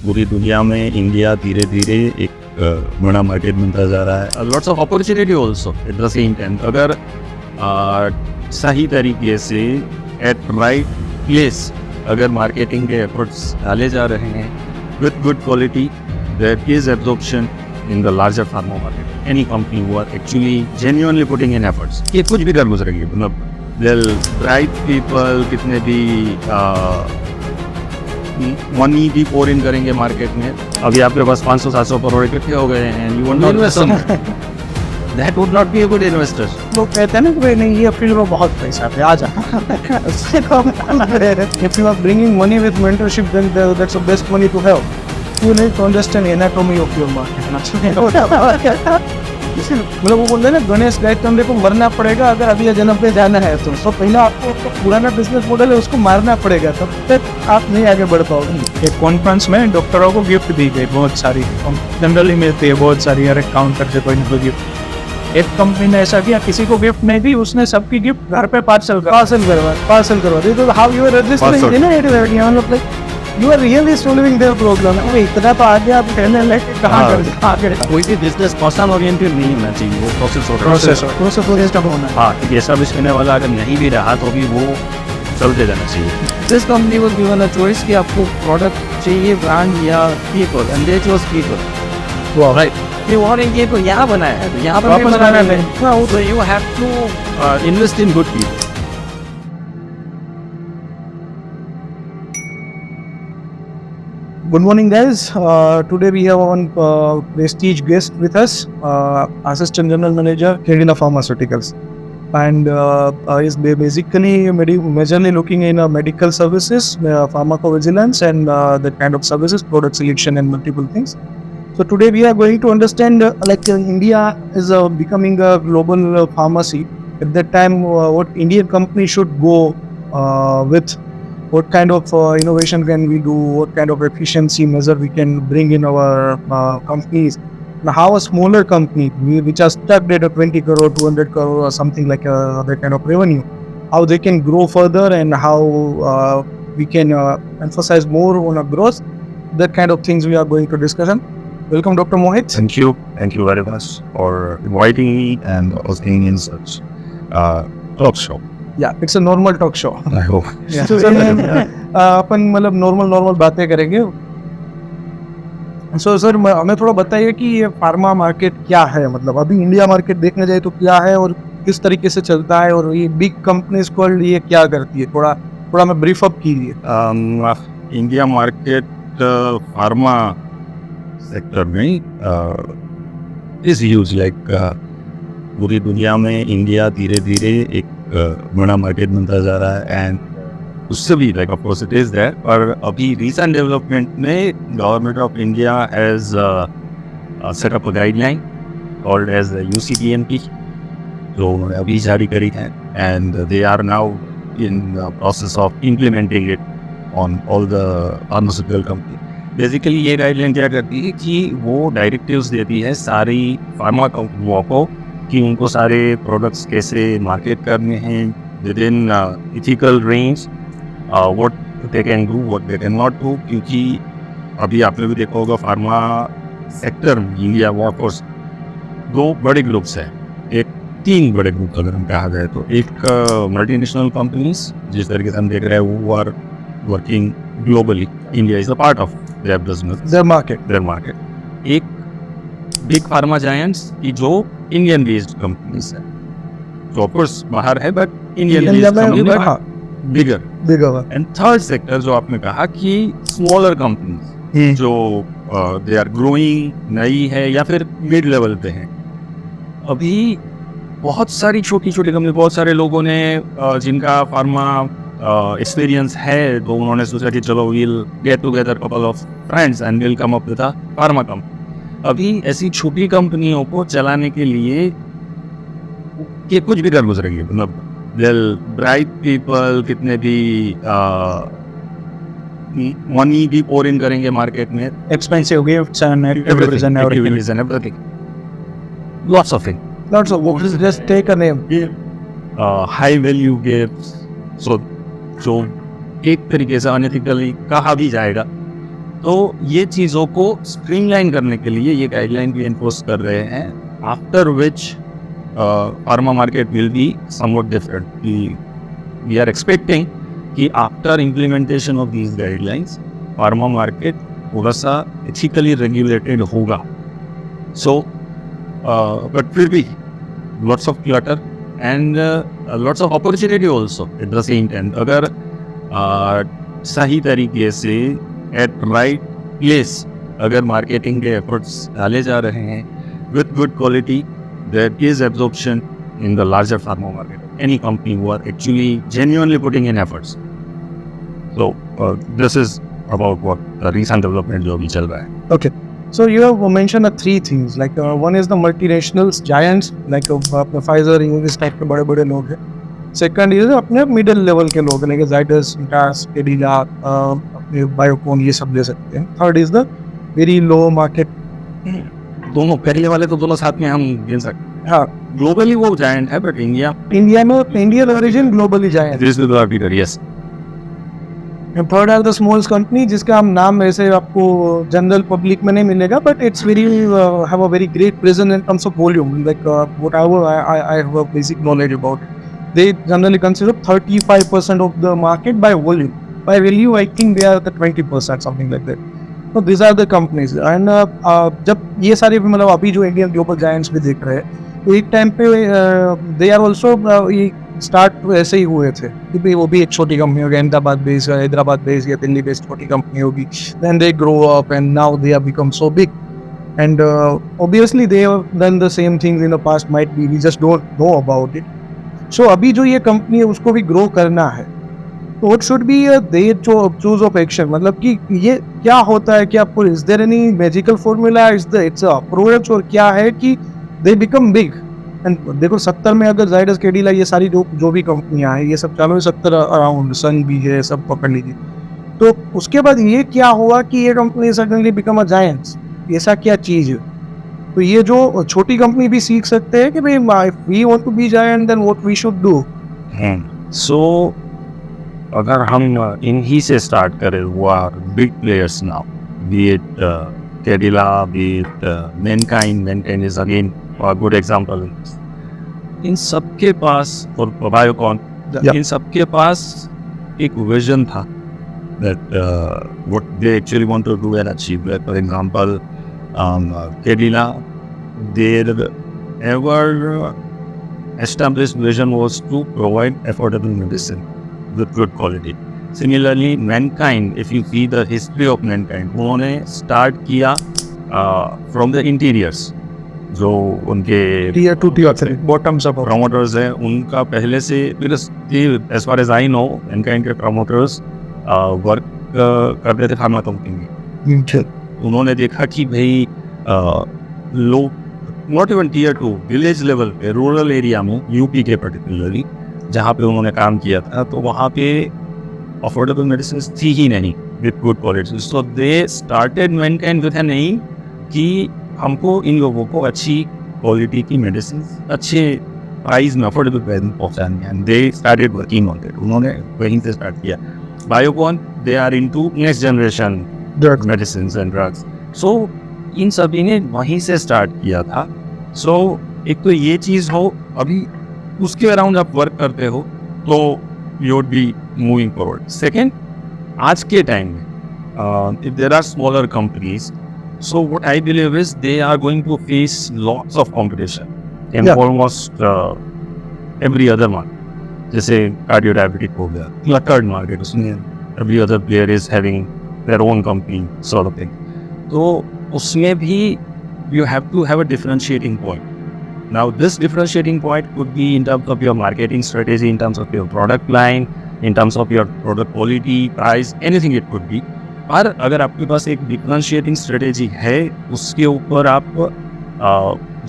पूरी दुनिया में इंडिया धीरे धीरे एक बड़ा मार्केट बनता जा रहा है. Lots of opportunity also at the same time. अगर सही तरीके से एट राइट प्लेस अगर मार्केटिंग के एफर्ट्स डाले जा रहे हैं with good quality, there is absorption in the larger pharma market. Any company who are actually genuinely putting in efforts. ये कुछ भी कर गुजरेंगे, मतलब they'll bright people कितने भी मनी भी pour in करेंगे मार्केट में. अभी आपके पास 500-700 करोड़ इकट्ठे हो गए हैं and you want to invest on that would not be a good investor. लोग कहते हैं ना कि नहीं ये फील्ड में बहुत पैसा है, आ जा. If you are bringing money with mentorship, then that's the best money to have. You need to understand anatomy of your market. मतलब वो बोलते हैं ना गणेश गायत्री को मरना पड़ेगा अगर अभी जन्म पे जाना है तो पहले आपको पुराना बिजनेस मॉडल है उसको मारना पड़ेगा, तब तक आप नहीं आगे बढ़ पाओगे. एक कॉन्फ्रेंस में डॉक्टरों को गिफ्ट दी गई बहुत सारी, जनरली मिलती है बहुत सारी, हर एक काउंटर से कोई ना कोई गिफ्ट. एक कंपनी ने ऐसा किया, किसी को गिफ्ट नहीं दी, उसने सबकी गिफ्ट घर पे पार्सल करवा दी. तो how you are registering, You are really solving their problem. अबे इतना तो आगे आप कहने लगे कहाँ कर कोई भी बिजनेस पर्सन ओरिएंटेड नहीं होना चाहिए, वो प्रोसेस ओरिएंटेड होना है. हाँ, ये सर्विस करने वाला अगर नहीं भी रहा तो भी वो चलते जाना चाहिए. This company was given a choice कि आपको प्रोडक्ट चाहिए, ब्रांड या people, and they chose people. Wow. Right. ये वारेंगे तो यहाँ बनाया है, तो यहाँ पर वापस बनाना नहीं. So you have to invest in good people. Good morning, guys. Today we have one prestige guest with us, Assistant General Manager, Cadila Pharmaceuticals, and is basically majorly looking in medical services, pharmacovigilance, and that kind of services, product selection, and multiple things. So today we are going to understand India is becoming a global pharmacy. At that time, what Indian company should go with. What kind of innovation can we do? What kind of efficiency measure we can bring in our companies? Now, how a smaller company, which are stuck at a 20 crore, 200 crore or something like that kind of revenue, how they can grow further and how we can emphasize more on a growth. That kind of things we are going to discuss. Welcome, Dr. Mohit. Thank you very much for inviting me and hosting in such talk show. Yeah, it's a normal talk show. I hope. अपन मतलब normal बातें करेंगे. So sir हमें थोड़ा बताइए कि ये pharma market क्या है, मतलब अभी इंडिया मार्केट देखने जाए तो क्या है और किस तरीके से चलता है, और ये बिग कंपनीज को ये क्या करती है, थोड़ा मैं ब्रीफ अप कीजिए. इंडिया मार्केट फार्मा सेक्टर में इज ह्यूज. लाइक पूरी दुनिया में इंडिया धीरे धीरे एक बड़ा मार्केट बनता जा रहा है एंड उससे भी like of course it is that. पर अभी रिसेंट डेवलपमेंट में government of India has set up a guideline called as UCPMP, जो उन्होंने अभी जारी करी है and they are now in process of implementing it on all the pharmaceutical company. Basically ये गाइडलाइन क्या करती है कि वो डायरेक्टिव्स देती है सारी फार्मा कंपनियों को कि उनको सारे प्रोडक्ट्स कैसे मार्केट करने हैं with in ethical range, what they can do, what they can not do. क्योंकि अभी आपने भी देखा होगा फार्मा सेक्टर में इंडिया वर्कफोर्स दो बड़े ग्रुप्स हैं, एक 3 बड़े ग्रुप अगर हम कहा जाए तो. एक मल्टीनेशनल कंपनीज जिस तरीके से हम देख रहे हैं वो are working globally, India is a part of their business, their market. एक बिग फार्मा जायंट्स की जो इंडियन बेस्ड कंपनीज है, जो ऑफ कोर्स बाहर है but Indian based company but bigger. And third sector जो आपने कहा कि स्मॉलर कंपनीज जो दे आर ग्रोइंग, नई है या फिर मिड लेवल पे हैं. अभी बहुत सारी छोटी कंपनी, बहुत सारे लोगों ने जिनका फार्मा एक्सपीरियंस है तो उन्होंने सोचा कि चलो we'll get together couple of friends and will come up with a pharma company. अभी ऐसी छोटी कंपनियों को चलाने के लिए ये कुछ भी कर गुजरेंगे, मतलब ब्राइट पीपल कितने भी मनी भी pour in करेंगे मार्केट में, expensive gifts and activities and everything. Lots of things. Lots of books. Just take a name. High value gifts. So जो एक तरीके से अनएथिकली कहा भी जाएगा तो ये चीज़ों को स्ट्रीमलाइन करने के लिए ये गाइडलाइन भी एनफोर्स कर रहे हैं, after which pharma market will be somewhat different. We are expecting कि after implementation of these guidelines pharma market थोड़ा सा एथिकली रेगुलेटेड होगा। सो बट फिर भी lots of clutter and lots of opportunity also at the same time. अगर सही तरीके से एट राइट प्लेस अगर मार्केटिंग के एफर्ट्स डाले जा रहे हैं with good quality, there is absorption in the larger pharma market. Any company who are actually genuinely putting in efforts. So this is about what the recent development जो भी चल रहा है. Okay. So you have mentioned three things. Like one is the multinationals, giants, like Pfizer, इस type के बड़े-बड़े लोग हैं. Second is अपने middle level के लोग, like Zydus, Intas, Cadila, अपने Biocon, ये सब ले सकते हैं. Third is the very low market. दोनों पहले वाले तो दोनों साथ में हम गिन सकते हैं. हाँ, ग्लोबली वो जायंट है, बट इंडिया में Indian origin globally giant. This is the leader. Yes. Third are the small company जिसका हम नाम ऐसे आपको जनरल पब्लिक में नहीं मिलेगा, but it's very have a very great presence in terms of volume. Like what I have a basic knowledge about it. They generally consider 35% of the market by volume. By value, I think they are the 20%, something like that. So these are the companies. And जब ये सारे मतलब अभी जो Indian global giants भी देख रहे हैं, तो एक टाइम पे they are also स्टार्ट ऐसे ही हुए थे कि वो भी एक छोटी कंपनी होगी, अहमदाबाद बेस्ड, हैदराबाद बेस्ड या दिल्ली बेस्ड छोटी कंपनी होगी. Then they grow up and now they have become so big. And obviously they have done the same things in the past, might be we just don't know about it. सो अभी जो ये company है उसको भी grow करना है, तो what should be their choose of action. मतलब कि ये क्या होता है कि आपको is there any magical formula, it's a approach, और क्या है कि दे बिकम बिग. एंड देखो 70 में अगर जाइडस, कैडिला, ये सारी जो भी कंपनियां हैं, ये सब चालू है 70 अराउंड, सन भी है, सब पकड़ लीजिए. तो उसके बाद ये क्या हुआ कि ये company suddenly become a giants. ऐसा क्या चीज है? तो ये जो छोटी कंपनी भी सीख सकते हैं कि भाई we want to be giant, then what we should do. So अगर हम इन्हीं से स्टार्ट करें, वो are big players now, be it Cadila, be it Mankind is again a good example. इन सबके पास, और बायोकॉन, इन सबके पास एक विजन था that what they actually want to do and achieve. Like, for example, Cadila, their ever established vision was to provide affordable medicine with good quality. Similarly, Mankind, if you see the history of Mankind, उन्होंने start किया from the interiors. जो उनके tier 2 tier 3 bottoms up promoters हैं, उनका पहले से, as far as I know, Mankind के promoters work करते थे फार्मा कंपनी में. उन्होंने देखा कि भाई लोग not even tier 2, village level पे, रूरल एरिया में, यूपी के पर्टिकुलरली जहाँ पे उन्होंने काम किया था, तो वहाँ पे अफोर्डेबल मेडिसिन थी ही नहीं with good quality. So they started Mankind with an aim कि हमको इन लोगों को अच्छी क्वालिटी की मेडिसिन अच्छे प्राइस में, अफोर्डेबल प्राइस में पहुँचानी है. And they started working on it. उन्होंने वहीं से स्टार्ट किया. Biocon, they are into next generation medicine and drugs. So इन सभी ने वहीं से स्टार्ट किया था. सो एक तो ये चीज़ हो, अभी उसके अराउंड आप वर्क करते हो तो you would be moving forward. Second, आज के टाइम में if there are smaller companies, so what I believe is they are going to face lots of competition in almost every other market. जैसे cardio diabetic हो गया, cluttered market, उसमें every other player is having their own company sort of thing. तो उसमें भी you have to have a differentiating point. Now this differentiating point could be in terms of your marketing strategy, in terms of your product line, in terms of your product quality, price, anything it could be. पर अगर आपके पास एक differentiating strategy है, उसके ऊपर आप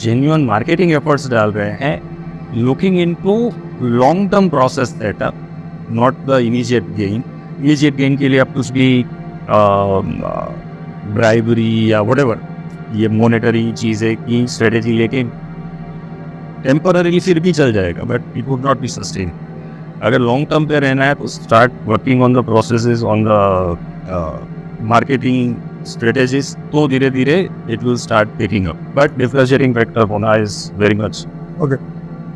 genuine marketing efforts डाल रहे हैं, looking into long term process setup, not the immediate gain. Immediate gain के लिए आप कुछ भी ब्राइबरी या व्हाटएवर, ये मॉनेटरी चीज़ें की स्ट्रेटेजी लेके टेम्पररीली फिर भी चल जाएगा, but it would not B sustain. अगर लॉन्ग टर्म पे रहना है तो start working on the processes, on the marketing strategies, तो धीरे धीरे it will start picking up. But differentiating factor होना is very much. Okay.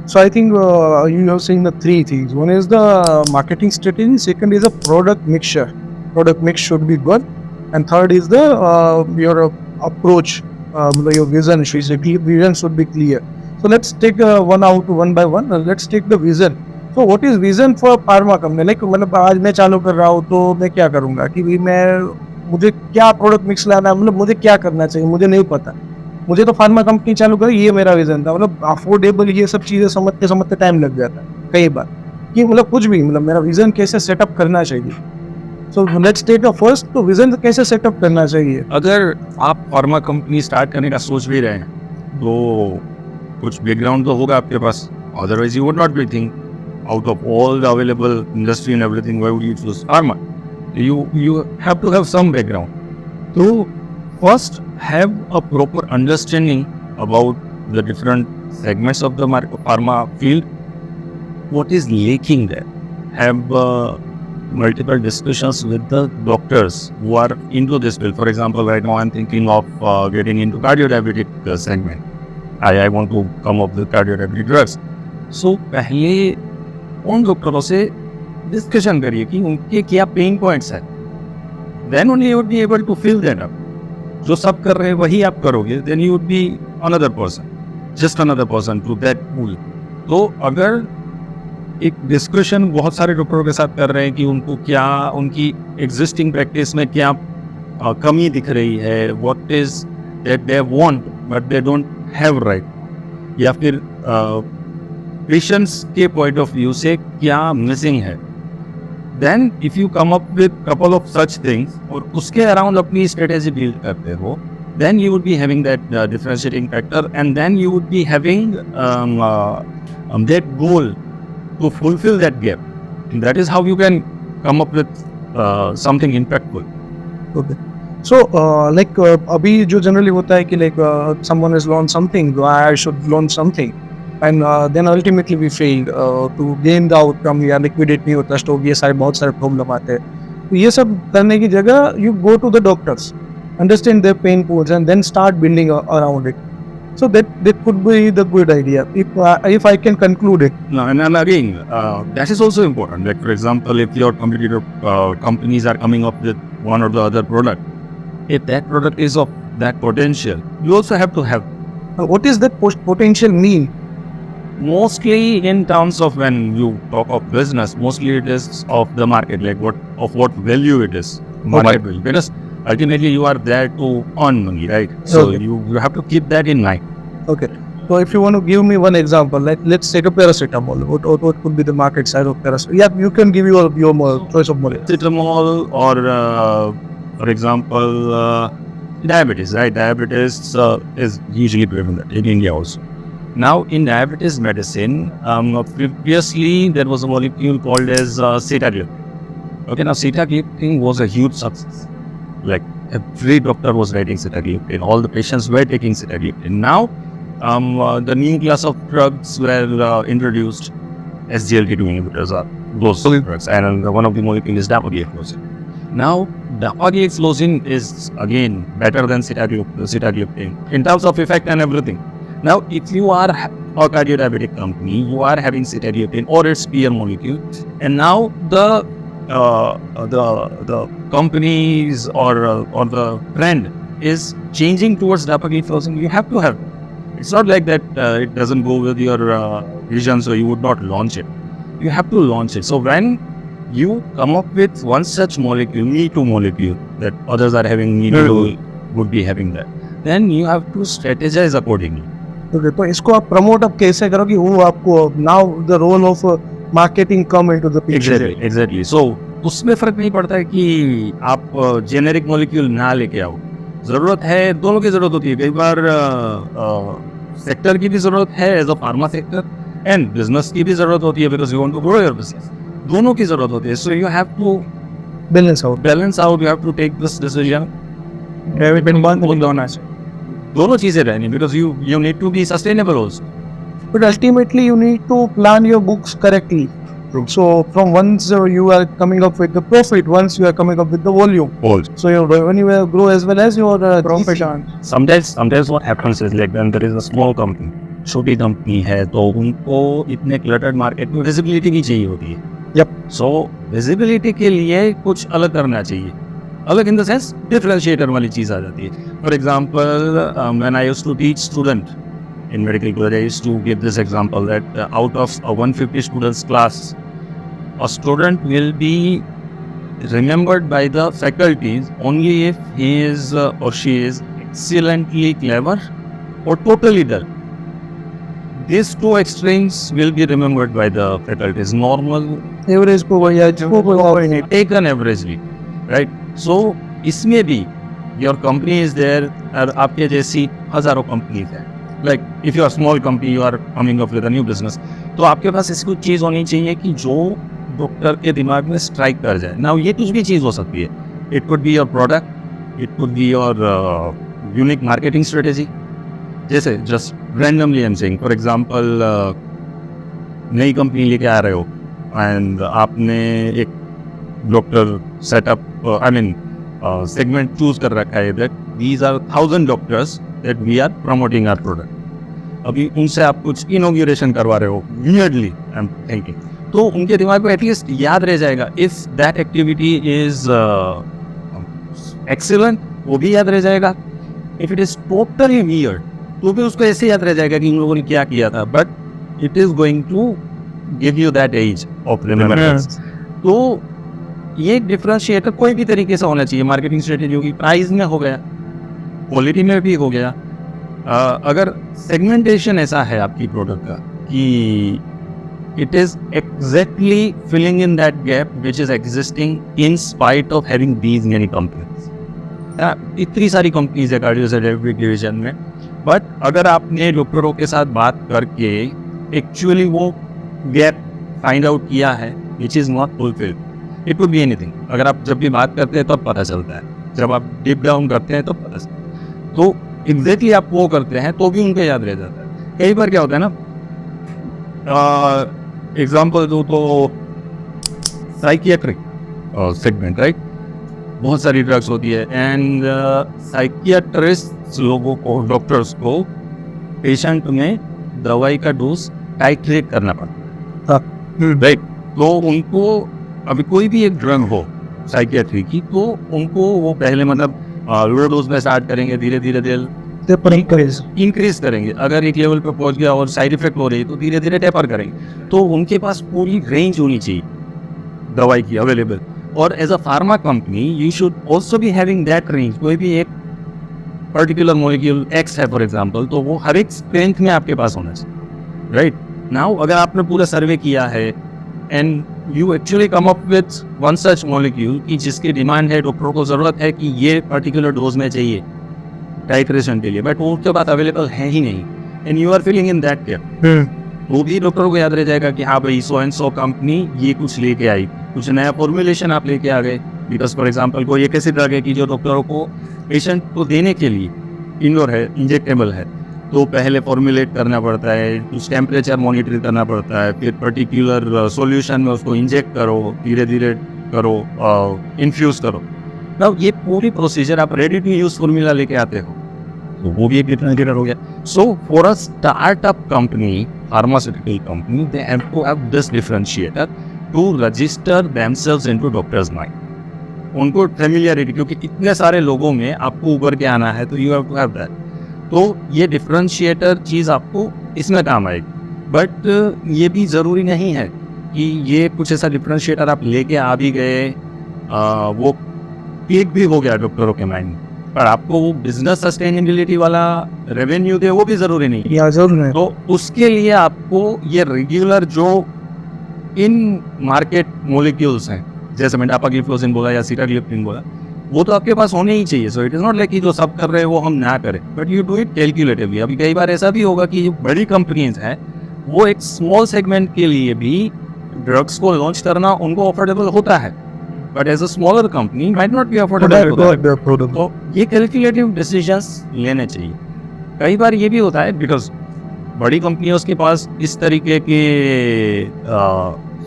So I think you have seen the three things. One is the marketing strategy. Second is the product mixture. Product mix should be good. And third is the your approach. Your vision should be clear. So let's take one by one. Let's take the vision. So what is vision for pharma company? Like मतलब आज मैं चालू कर रहा हूँ तो मैं क्या करूँगा कि भी मुझे क्या प्रोडक्ट मिक्स लाना है, मतलब मुझे क्या करना चाहिए, मुझे नहीं पता. मुझे तो फार्मा कंपनी चालू करी, ये मेरा विजन था. मतलब अफोर्डेबल ये सब चीज़ें समझते टाइम लग जाता है कई बार कि मतलब कुछ भी, मतलब मेरा विजन कैसे सेटअप करना चाहिए. So let's take a first. तो विजन कैसे सेटअप करना चाहिए? अगर आप फार्मा कंपनी स्टार्ट करने का सोच भी रहे हैं तो कुछ बैकग्राउंड तो होगा आपके पास, otherwise you would not be think out of all the available industry and everything, why would you choose pharma? You have to have some background. So first have a proper understanding about the different segments of the pharma field. What is lacking there? Have multiple discussions with the doctors who are into this field. For example, right now I'm thinking of getting into cardio-diabetic segment. I want to come up with cardio-diabetic drugs. So पहले उन डॉक्टरों से discussion करिए कि उनके क्या pain points हैं. Then only you would be able to fill that up. जो सब कर रहे हैं वही आप करोगे, then you would be another person, just another person to that pool. तो अगर एक डिस्कशन बहुत सारे डॉक्टरों के साथ कर रहे हैं कि उनको क्या उनकी एग्जिस्टिंग प्रैक्टिस में क्या कमी दिख रही है, what is that they want but they don't have right, या फिर पेशेंट्स के पॉइंट ऑफ व्यू से क्या मिसिंग है, then if you come up with couple of such things और उसके अराउंड अपनी स्ट्रेटेजी बिल्ड करते हो, then you would be having that differentiating factor, and then you would be having that goal to fulfill that gap. And that is how you can come up with something impactful. Okay. So अभी जो generally होता है कि someone has launched something, I should launch something, and then ultimately we fail to gain the outcome, या liquidate नहीं होता stock, ये सारे बहुत सारे प्रॉब्लम आते हैं. तो ये सब करने की जगह you go to the doctors, understand their pain points, and then start building around it. So that could be the good idea if I can conclude it. No, and again, that is also important. Like for example, if your competitor companies are coming up with one or the other product, if that product is of that potential, you also have to have. What is that potential mean? Mostly in terms of when you talk of business, mostly it is of the market, like what value it is, market value. Because ultimately you are there to earn money, right? So Okay. you have to keep that in mind. Okay. So if you want to give me one example, let's take a paracetamol. What could be the market size of paracetamol? Yeah, you can give your choice of molecule. Paracetamol, or for example, diabetes, right? Diabetes is usually prevalent in India also. Now in diabetes medicine, previously there was a molecule called as sitagliptin. Okay, now sitagliptin was a huge success. Like every doctor was writing sitagliptin, all the patients were taking sitagliptin. Now the new class of drugs were introduced. SGLT2 inhibitors are those drugs, and one of the molecules is dapagliflozin. Now dapagliflozin is again better than sitagliptin in terms of effect and everything. Now if you are a cardio-diabetic company, you are having sitagliptin or its peer molecule, and now the companies or the brand is changing towards dapagliflozin, you have to have it. It's not like that it doesn't go with your vision, so you would not launch it. You have to launch it. So when you come up with one such molecule, me too molecule, that others are having, me too would be having that, then you have to strategize accordingly. Okay, तो इसको आप promote आप कैसे करो कि वो आपको now the role of marketing come into the picture. Exactly. So उसमें फर्क नहीं पड़ता है कि आप जेनेरिक मॉलिक्यूल ना लेके आओ. जरूरत है, दोनों की जरूरत होती है. कई बार सेक्टर की भी जरूरत है as a pharma sector, and business की भी जरूरत होती है because you want to grow your business. दोनों की जरूरत होती है. So you have to Balance out. You have to take this decision. दोनों चीजें रहनी, because you need to be sustainable also. But ultimately you need to plan your books correctly. True. So from once you are coming up with the profit, once you are coming up with the volume, All. so your revenue will grow as well as your profit. Sometimes what happens is like when there is a small company, छोटी company है तो उनको इतने cluttered market में visibility भी चाहिए होती है. Yep. सो विजिबिलिटी के लिए कुछ अलग करना चाहिए. अलग इन द सेंस डिफरेंशिएटर वाली चीज आ जाती है. For example when I used to teach student in medical college, I used to give this example that out of a 150 students class, a student will be remembered by the faculties only if he is or she is excellently clever or totally dull. These two extremes will be remembered by the faculties. Normal, Average को या taken averagely, right? So इसमें भी your company is there और आपके जैसी हजारों companies हैं. Like if you are small company, you are coming up with a new business, तो आपके पास ऐसी कुछ चीज़ होनी चाहिए कि जो डॉक्टर के दिमाग में स्ट्राइक कर जाए. नाउ ये कुछ भी चीज़ हो सकती है. It could be your product, it could be your unique marketing strategy. जैसे just randomly I am saying, for example नई कंपनी लेके आ रहे हो एंड आपने एक doctor setup I mean segment choose कर रखा है that these are 1000 doctors that we are promoting our product. अभी उनसे आप कुछ इनॉग्रेशन करवा रहे हो वियर्डली आई एम थिंकिंग, तो उनके दिमाग में एटलीस्ट याद रह जाएगा. If that activity is excellent, वो भी याद रह जाएगा. If it is totally weird, तो भी उसको ऐसे याद रह जाएगा कि इन लोगों ने क्या किया था, but it is going to give you that edge of remembrance. तो ये डिफरेंशिएटर कोई भी तरीके से होना चाहिए. मार्केटिंग स्ट्रेटेजी होगी, प्राइस में हो गया, क्वालिटी में भी हो गया. अगर सेगमेंटेशन ऐसा है आपकी प्रोडक्ट का कि it is exactly filling in that gap which is existing in spite of having these many companies. इतनी सारी कंपनीज है कार्डियोसेरेब्रिक डिवीजन में, बट अगर आपने डॉक्टरों के साथ बात करके एक्चुअली वो गैप फाइंड आउट किया है which is not fulfilled, it would be anything. अगर आप जब भी बात करते हैं तब पता चलता है, जब आप डीप डाउन करते हैं तब पता चलता है. तो एग्जैक्टली आप वो करते हैं तो भी उनको याद रह जाता है. कई बार क्या होता है ना, एग्जाम्पल दो तो साइकियाट्रिक सेगमेंट, राइट? बहुत सारी ड्रग्स होती है एंड साइकियाट्रिस्ट लोगों को, डॉक्टर्स को पेशेंट में दवाई का डोज टाइट्रेट करना पड़ता है, राइट? तो उनको अभी कोई भी एक ड्रग हो साइकियाट्री की, तो उनको वो पहले मतलब लो डोज में स्टार्ट करेंगे, धीरे धीरे इंक्रीज करेंगे. अगर एक लेवल पे पहुंच गया और साइड इफेक्ट हो रही है तो धीरे धीरे टेपर करेंगे. तो उनके पास पूरी रेंज होनी चाहिए दवाई की अवेलेबल. और as a pharma company you should also be having that range. कोई भी एक पर्टिकुलर मॉलिक्यूल एक्स है फॉर एग्जाम्पल, तो वो हर एक स्ट्रेंथ में आपके पास होना चाहिए, राइट? नाउ अगर आपने पूरा सर्वे किया है and you actually come up with one such molecule की जिसकी डिमांड है, डॉक्टरों को जरूरत है कि ये पर्टिकुलर डोज में चाहिए टाइट्रेशन के लिए, बट वो उसके बाद अवेलेबल है ही नहीं and you are filling in that gap, वो भी डॉक्टरों को याद रह जाएगा कि हाँ भाई सो एंड सो कंपनी ये कुछ लेके आई, कुछ नया फॉर्मुलेशन आप लेके आ गए. बिकॉज फॉर एग्जाम्पल कोई एक ऐसी ड्रग है कि जो डॉक्टरों को पेशेंट को देने के लिए इंडोर है, इंजेक्टेबल है, तो पहले फॉर्मुलेट करना पड़ता है, कुछ टेम्परेचर मॉनिटर करना पड़ता है, फिर पर्टिकुलर सॉल्यूशन में उसको इंजेक्ट करो, धीरे धीरे करो, इन्फ्यूज करो. नाउ ये पूरी प्रोसीजर आप रेडी टू यूज फॉर्मूला लेके आते हो, तो वो भी एक डिफरेंशिएटर हो गया. So for a startup company, pharmaceutical company, they have to have this differentiator to register themselves into doctors mind. उनको फेमिलियरिटी, क्योंकि इतने सारे लोगों में आपको उभर के आना है, तो you have to have that. तो ये डिफरेंशिएटर चीज़ आपको इसमें काम आएगी. बट ये भी ज़रूरी नहीं है कि ये कुछ ऐसा डिफरेंशिएटर आप लेके आ भी गए, वो क्लिक भी हो गया डॉक्टरों के माइंड में, पर आपको वो बिजनेस सस्टेनेबिलिटी वाला रेवेन्यू दे, वो भी ज़रूरी नहीं है. जरूर है. तो उसके लिए आपको ये रेगुलर जो इन मार्केट मोलिक्यूल्स हैं, जैसे मैंने डापाग्लिफ्लोजिन बोला या सीटाग्लिप्टिन बोला, वो तो आपके पास होने ही चाहिए. So it is not like कि जो सब कर रहे हैं वो हम ना करें, but you do it calculatively. अभी कई बार ऐसा भी होगा कि जो बड़ी कंपनीज हैं वो एक स्मॉल सेगमेंट के लिए भी ड्रग्स को लॉन्च करना उनको अफोर्डेबल होता है, but as a smaller company might not be affordable. तो ये कैलकुलेटिव डिसीजंस लेने चाहिए. कई बार ये भी होता है बिकॉज बड़ी कंपनियों के पास इस तरीके के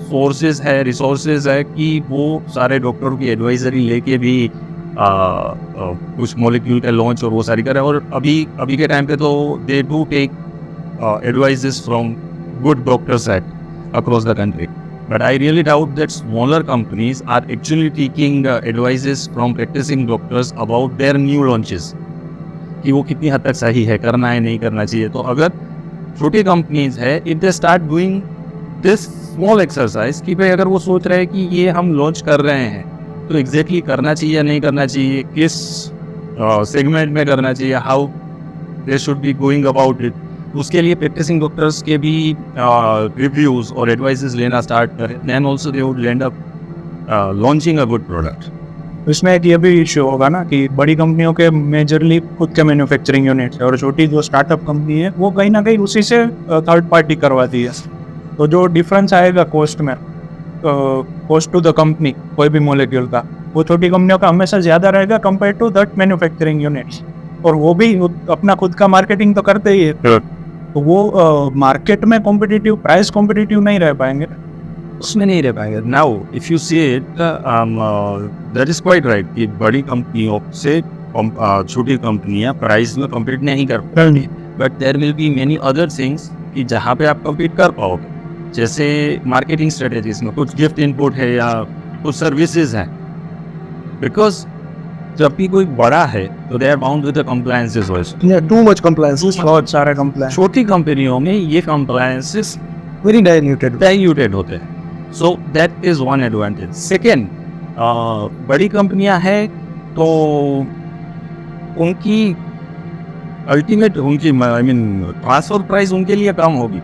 सोर्सेज है, रिसोर्सेज है कि वो सारे डॉक्टरों की एडवाइजरी लेके भी कुछ मॉलिक्यूल का लॉन्च और वो सारी करें। और अभी के टाइम पे तो they do take advises from good doctors across the country. But I really doubt that smaller companies are actually taking advices from practicing doctors about their new launches. कि वो कितनी हद तक सही है, करना है नहीं करना चाहिए। तो अगर छोटी कंपनीज है, if they start doing this small exercise कि भाई अगर वो सोच रहे हैं कि ये हम लॉन्च कर रहे हैं तो एग्जैक्टली करना चाहिए या नहीं करना चाहिए, किस सेगमेंट में करना चाहिए, how they should be going about it, उसके लिए प्रैक्टिसिंग डॉक्टर्स के भी रिव्यूज और एडवाइसेस लेना स्टार्ट करें, then also they would end up launching a good product. इसमें एक ये भी इश्यू होगा ना कि बड़ी कंपनियों के मेजरली खुद के मैन्युफैक्चरिंग यूनिट्स है और छोटी जो स्टार्टअप कंपनी है वो कहीं ना कहीं उसी से थर्ड पार्टी करवाती है। तो जो डिफरेंस आएगा कॉस्ट में, कॉस्ट टू द कंपनी कोई भी मॉलिक्यूल का, वो छोटी कंपनियों का हमेशा ज़्यादा रहेगा compare to that manufacturing units. और वो भी अपना खुद का मार्केटिंग तो करते ही है, तो वो मार्केट में कॉम्पिटिटिव, प्राइस कॉम्पिटिटिव नहीं रह पाएंगे, उसमें नहीं रह पाएंगे। Now if you see it that is quite right कि बड़ी कंपनियों से छोटी कंपनियां प्राइस में कम्पीट नहीं कर पाएंगी, but there will be many other things कि जहाँ पे आप कम्पीट कर पाओगे। जैसे मार्केटिंग स्ट्रेटेजीज में कुछ गिफ्ट इनपुट है या कुछ सर्विसेज हैं, बिकॉज जब भी कोई बड़ा है तो they are bound with the compliances also. Too much compliances, बहुत सारे कंप्लायंस। छोटी कंपनियों में ये कंप्लायंसेस वेरी डाइल्यूटेड होते हैं, सो that is one advantage. Second, बड़ी कंपनियां हैं तो उनकी अल्टीमेट ट्रांसफर प्राइस उनके लिए कम होगी,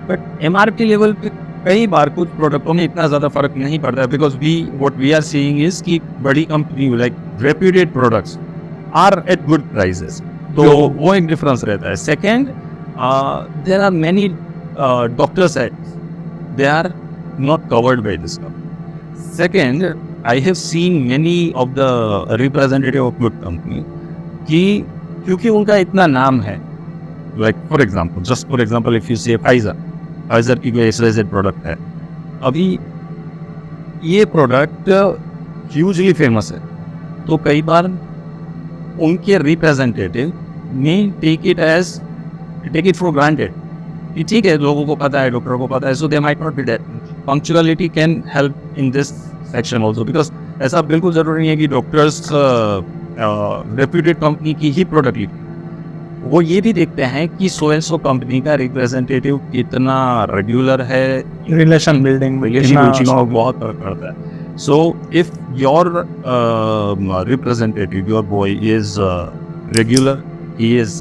बट एमआरपी लेवल पे कई बार कुछ प्रोडक्टों में इतना ज़्यादा फर्क नहीं पड़ता है, because what we are seeing is कि बड़ी company like reputed products are at good prices, तो वो एक डिफरेंस रहता है। Second, there are many doctors at they are not covered by this company. Second, I have seen many of the representative of good company कि क्योंकि उनका इतना नाम है, like for example if you say Pfizer की कोई XYZ product है, अभी ये प्रोडक्ट ह्यूजली फेमस है, तो कई बार उनके रिप्रेजेंटेटिव ने टेक इट फॉर ग्रांटेड कि ठीक है, लोगों को पता है, डॉक्टरों को पता है, so they might not be that. Punctuality can help in this section also, because ऐसा बिल्कुल जरूरी नहीं है कि डॉक्टर्स रेप्यूटेड कंपनी की ही प्रोडक्ट ली, वो ये भी देखते हैं कि सो एंड सो कंपनी का रिप्रेजेंटेटिव कितना रेगुलर है, रिलेशन बिल्डिंग बहुत फर्क पड़ता है। So if your representative, your boy is regular, he is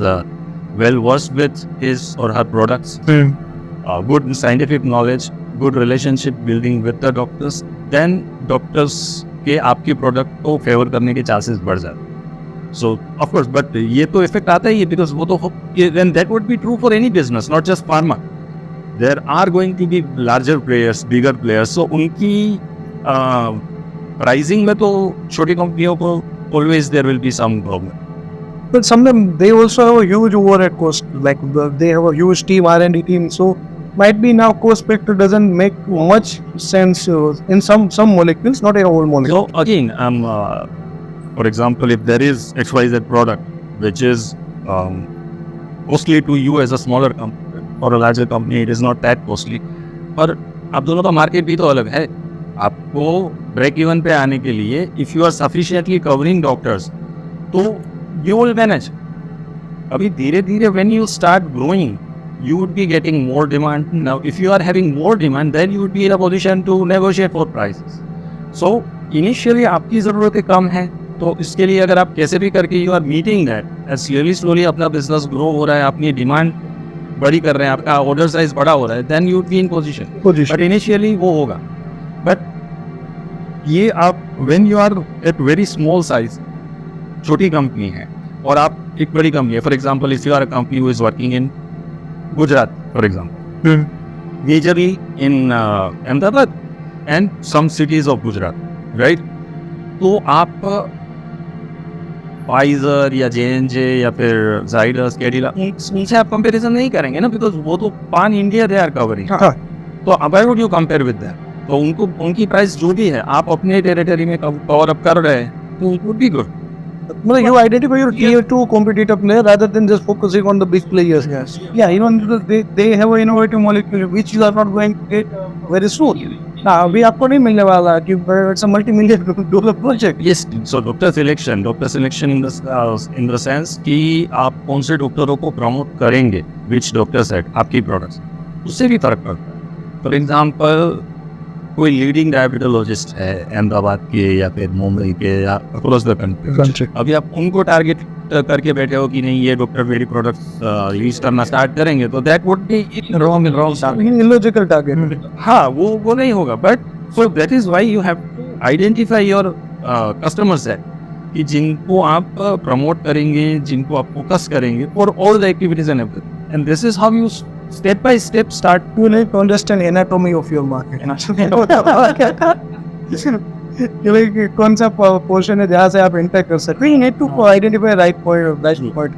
well versed with his or her products, good scientific knowledge, good relationship building with the doctors, then doctors के आपके product को favour करने के chances बढ़ जाते हैं। So of course, but ये तो इफेक्ट आता ही है, because वो तो then that would be true for any business, not just pharma. There are going to be larger players, bigger players. So उनकी pricing में तो छोटी कंपनियों को always there will be some problem. But sometimes they also have a huge overhead cost, like they have a huge team, R&D team, so might be now cost factor doesn't make much sense in some molecules, not in all molecules. So again, for example, if there is XYZ product which is costly to you as a smaller company, or a larger company, it is not that costly. पर आप दोनों का market भी तो अलग है। आपको break even पे आने के लिए if you are sufficiently covering doctors तो यू विल मैनेज। अभी धीरे धीरे when you start growing you would be getting more demand. Now if you are having more demand, then you would be in a position to negotiate for prices. So initially आपकी ज़रूरतें कम है, तो इसके लिए अगर आप कैसे भी करके you are meeting that and slowly अपना बिजनेस ग्रो हो रहा है, अपनी डिमांड बड़ी कर रहे हैं, आपका ऑर्डर साइज बड़ा हो रहा है, then you would be in position. But initially वो होगा, बट ये आप when you are at very small size, छोटी कंपनी है और आप एक बड़ी कंपनी है, for example if you are a company who is working in Gujarat for example, majorly in Ahmedabad and some cities of Gujarat, right, तो आप फाइजर या J&J या फिर जाइडस, कैडिला, उनसे आप कंपैरिजन नहीं करेंगे ना, बिकॉज वो तो पान इंडिया दे आर कवरिंग। तो why would you compare with that? तो उनको उनकी प्राइस जो भी है आप अपने टेरिटरी में कवर अप कर रहे हैं तो it would be good. Well, you identify your tier 2 competitor player rather than just focusing on the big players. Yes. Yeah, even they have an innovative molecule which you are not going to get very soon. Now, अभी आपको नहीं मिलने वाला कि it's a multi-million dollar project. Yes, so doctor selection in the sense कि आप कौन से डॉक्टरों को प्रमोट करेंगे, which doctor set आपकी प्रोडक्ट्स, उससे भी फर्क पड़ता है. फॉर एग्जाम्पल कोई लीडिंग डायबिटोलॉजिस्ट है अहमदाबाद के या फिर मुंबई के या अक्रॉस द कंट्री, अभी आप उनको टारगेट करके बैठे हो कि नहीं ये डॉक्टर मेरी प्रोडक्ट्स यूज करना स्टार्ट करेंगे, तो that would be wrong Illogical target. हाँ वो नहीं होगा. But so that is why you have to identify your customer set कि जिनको आप प्रमोट करेंगे, जिनको आप फोकस करेंगे for all the activities and everything, and this is how you step by step start. You need to understand anatomy of your market. कि कौन सा पोर्शन है जहाँ से आप एंटर कर सकते हैं. You need to identify right point.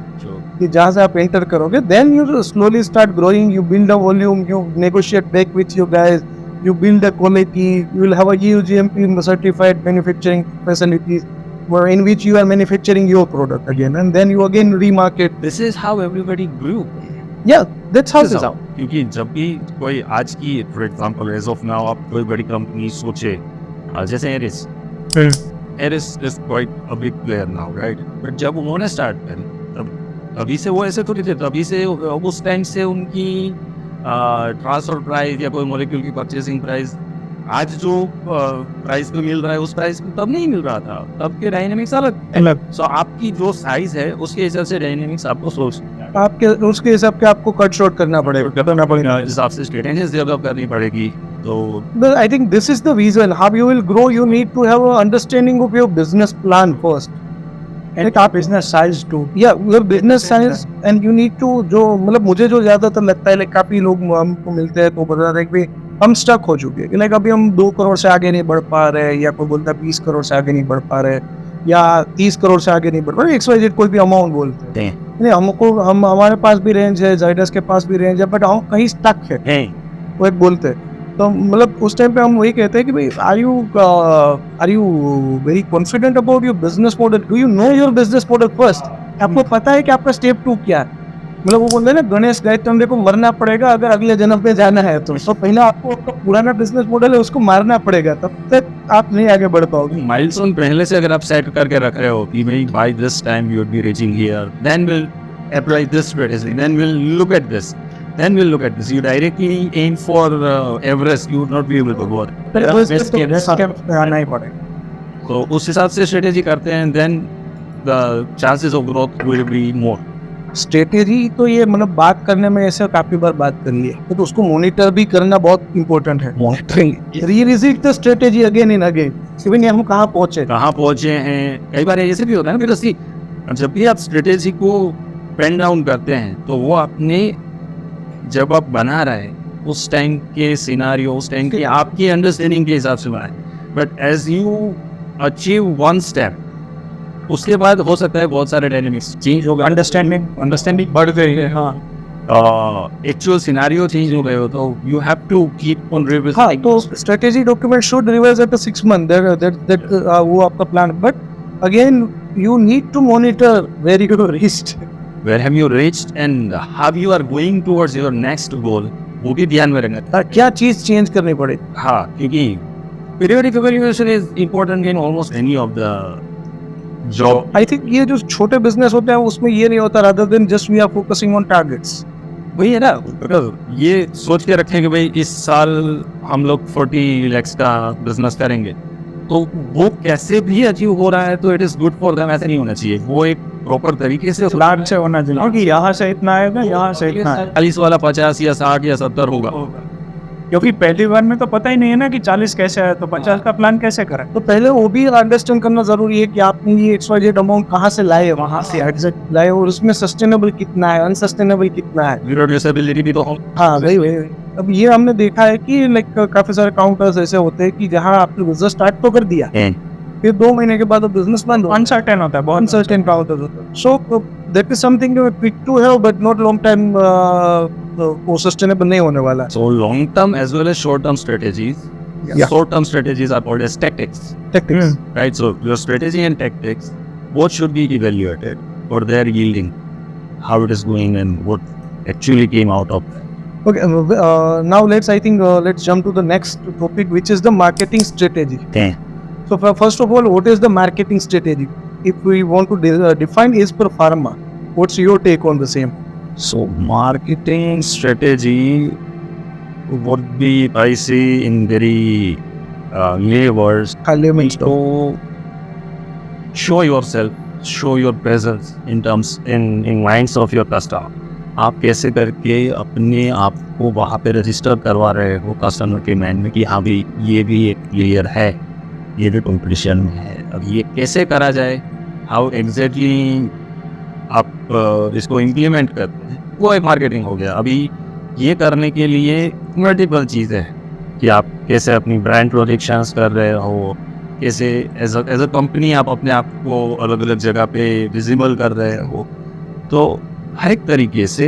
कि जहाँ से आप एंटर करोगे, then you slowly start growing. You build a volume. You negotiate back with your guys. You build a quality. You will have a GMP certified manufacturing facilities in which you are manufacturing your product again, and then you again remarket. This is how everybody grew. Yeah, that's how it is. क्योंकि जब भी कोई आज की for example as of now आप कोई बड़ी company सोचे, जैसे Eris is quite a big player now, right. But जब उन्होंने स्टार्ट करी तब अभी से वो ऐसे थोड़ी थे, तभी से उस टाइम से उनकी ट्रांसफर प्राइस या कोई मॉलिक्यूल की परचेसिंग प्राइस आज जो प्राइस पे मिल रहा है उस प्राइस पे तब नहीं मिल रहा था. तब के डायनेमिक्स अलग. सो आपकी जो साइज है उसके हिसाब से डायनेमिक्स आपको सोच आपके उसके हिसाब के आपको कट शॉर्ट करना पड़ेगा. हिसाब से स्ट्रेटेजीज डेवलप करनी पड़ेगी. तो I think this is the reason how you will grow. You need to have an understanding of your business plan first. And आप business size too. Yeah, your business size and you need to जो मतलब मुझे जो ज़्यादातर लगता है काफ़ी लोग हमको मिलते हैं तो बता रहे हैं कि हम स्टक हो चुके हैं. लाइक अभी हम 2 करोड़ से आगे नहीं बढ़ पा रहे, या कोई बोलता है 20 करोड़ से आगे नहीं बढ़ पा रहे, या 30 करोड़ से आगे नहीं बढ़ पा रहे, XYZ कोई भी अमाउंट बोलते हैं. नहीं, हमारे पास भी रेंज है, जाइडस के पास भी रेंज है, बट हम कहीं स्टक है वो एक बोलते हैं. तो मतलब उस टाइम पे हम वही कहते हैं कि भाई are you very confident about your business model. Do you know your business model first. आपको पता है कि आपका स्टेप 2 क्या है. मतलब वो बोलते हैं ना, गणेश गायत्री को मरना पड़ेगा अगर अगले जन्म पे जाना है तो पहले आपको आपका पुराना बिजनेस मॉडल है उसको मारना पड़ेगा, तब तक आप नहीं आगे बढ़ पाओगे. माइलस्टोन पहले से अगर आप सेट करके रख रहे हो कि भाई by this time you will be reaching here, then will apply this strategy, then will look at this, then we'll look at this. You directly aim for Everest, you would not be able to go there. तो उस हिसाब से strategy करते हैं, then the chances of growth will be more. Strategy तो ये मतलब बात करने में ऐसे काफी बार बात कर ली है, तो उसको मॉनिटर भी करना बहुत इंपॉर्टेंट है. Monitoring, revisit the strategy again and again. Even हम कहाँ पहुंचे हैं. कई बार ऐसे भी होता है ना कि जब भी आप स्ट्रेटेजी को पेन डाउन करते हैं तो वो आपने जब आप बना रहे हैं उस टाइम के सिनारियो, उस टाइम की आपकी अंडरस्टैंडिंग के हिसाब से बनाए. But as you achieve one step उसके बाद हो सकता है बहुत सारे डायनेमिक्स चेंज होगा, अंडरस्टैंडिंग बढ़ गई है, हाँ, एक्चुअल सिनारियो चेंज हो गए हो, तो you have to keep on revise. हाँ, तो strategy document should revise at 6 month that वो आपका प्लान. But again you need to monitor where you reached, where have you reached and how you are going towards your next goal, वो भी ध्यान में रखना. क्या चीज चेंज करनी पड़े. हाँ, क्योंकि periodic evaluation is important in almost any of the job. I think ये जो छोटे बिजनेस होते हैं उसमें ये नहीं होता, rather than just we are focusing on targets. वही है ना, ये सोच के रखें कि भाई इस साल हम लोग 40 lakhs का बिजनेस करेंगे, तो वो कैसे भी अचीव हो रहा है तो it is good for them. ऐसे नहीं होना चाहिए, वो एक प्रॉपर तरीके से प्लान से होना चाहिए कि यहाँ से इतना आएगा, यहाँ से इतना 40 वाला 50 या 60 या 70 होगा. क्योंकि पहली बार में तो पता ही नहीं है ना कि 40 कैसे है, तो 50 का प्लान कैसे करें. तो पहले वो भी अंडरस्टैंड करना जरूरी है कि आपने ये XYZ अमाउंट कहाँ से लाए, वहाँ से एग्जैक्ट लाए, और उसमें सस्टेनेबल कितना है, अनसस्टेनेबल कितना है. रिड्यूसिबिलिटी भी तो हाँ वही. अब ये हमने देखा है कि लाइक काफी सारे काउंटर्स ऐसे होते हैं कि जहाँ आपने बिजनेस स्टार्ट तो कर दिया, फिर 2 महीने के बाद बिजनेस बंद अनसर्टेन होता है, बहुत अनसर्टेन काउंटर्स होता है. So that is something quick to have but not long time वो सस्टेनेबल नहीं होने वाला. So long term as well as short term strategies Yeah. Short-term strategies are called as tactics, Tactics. right? So your strategy and tactics, both should be evaluated for their yielding, how it is going and what actually came out of that. Okay. Now let's jump to the next topic, which is the marketing strategy. Okay. So first of all, what is the marketing strategy? If we want to define is per pharma, what's your take on the same? So marketing strategy would be, I say in very lay words, to show yourself, show your presence in minds of your customer. आप कैसे करके अपने आप को वहाँ पे register करवा रहे हो कस्टमर के माइंड में कि हाँ भाई ये भी एक प्लेयर है, ये भी कंपटीशन में है. अब ये कैसे करा जाए, हाउ एग्जैक्टली आप इसको इम्प्लीमेंट करते हैं, वो एक मार्केटिंग हो गया. अभी ये करने के लिए मल्टीपल चीज़ें हैं कि आप कैसे अपनी ब्रांड प्रोजेक्शंस कर रहे हो, कैसे एज अ कंपनी आप अपने आप को अलग अलग जगह पे विजिबल कर रहे हो. तो हर एक तरीके से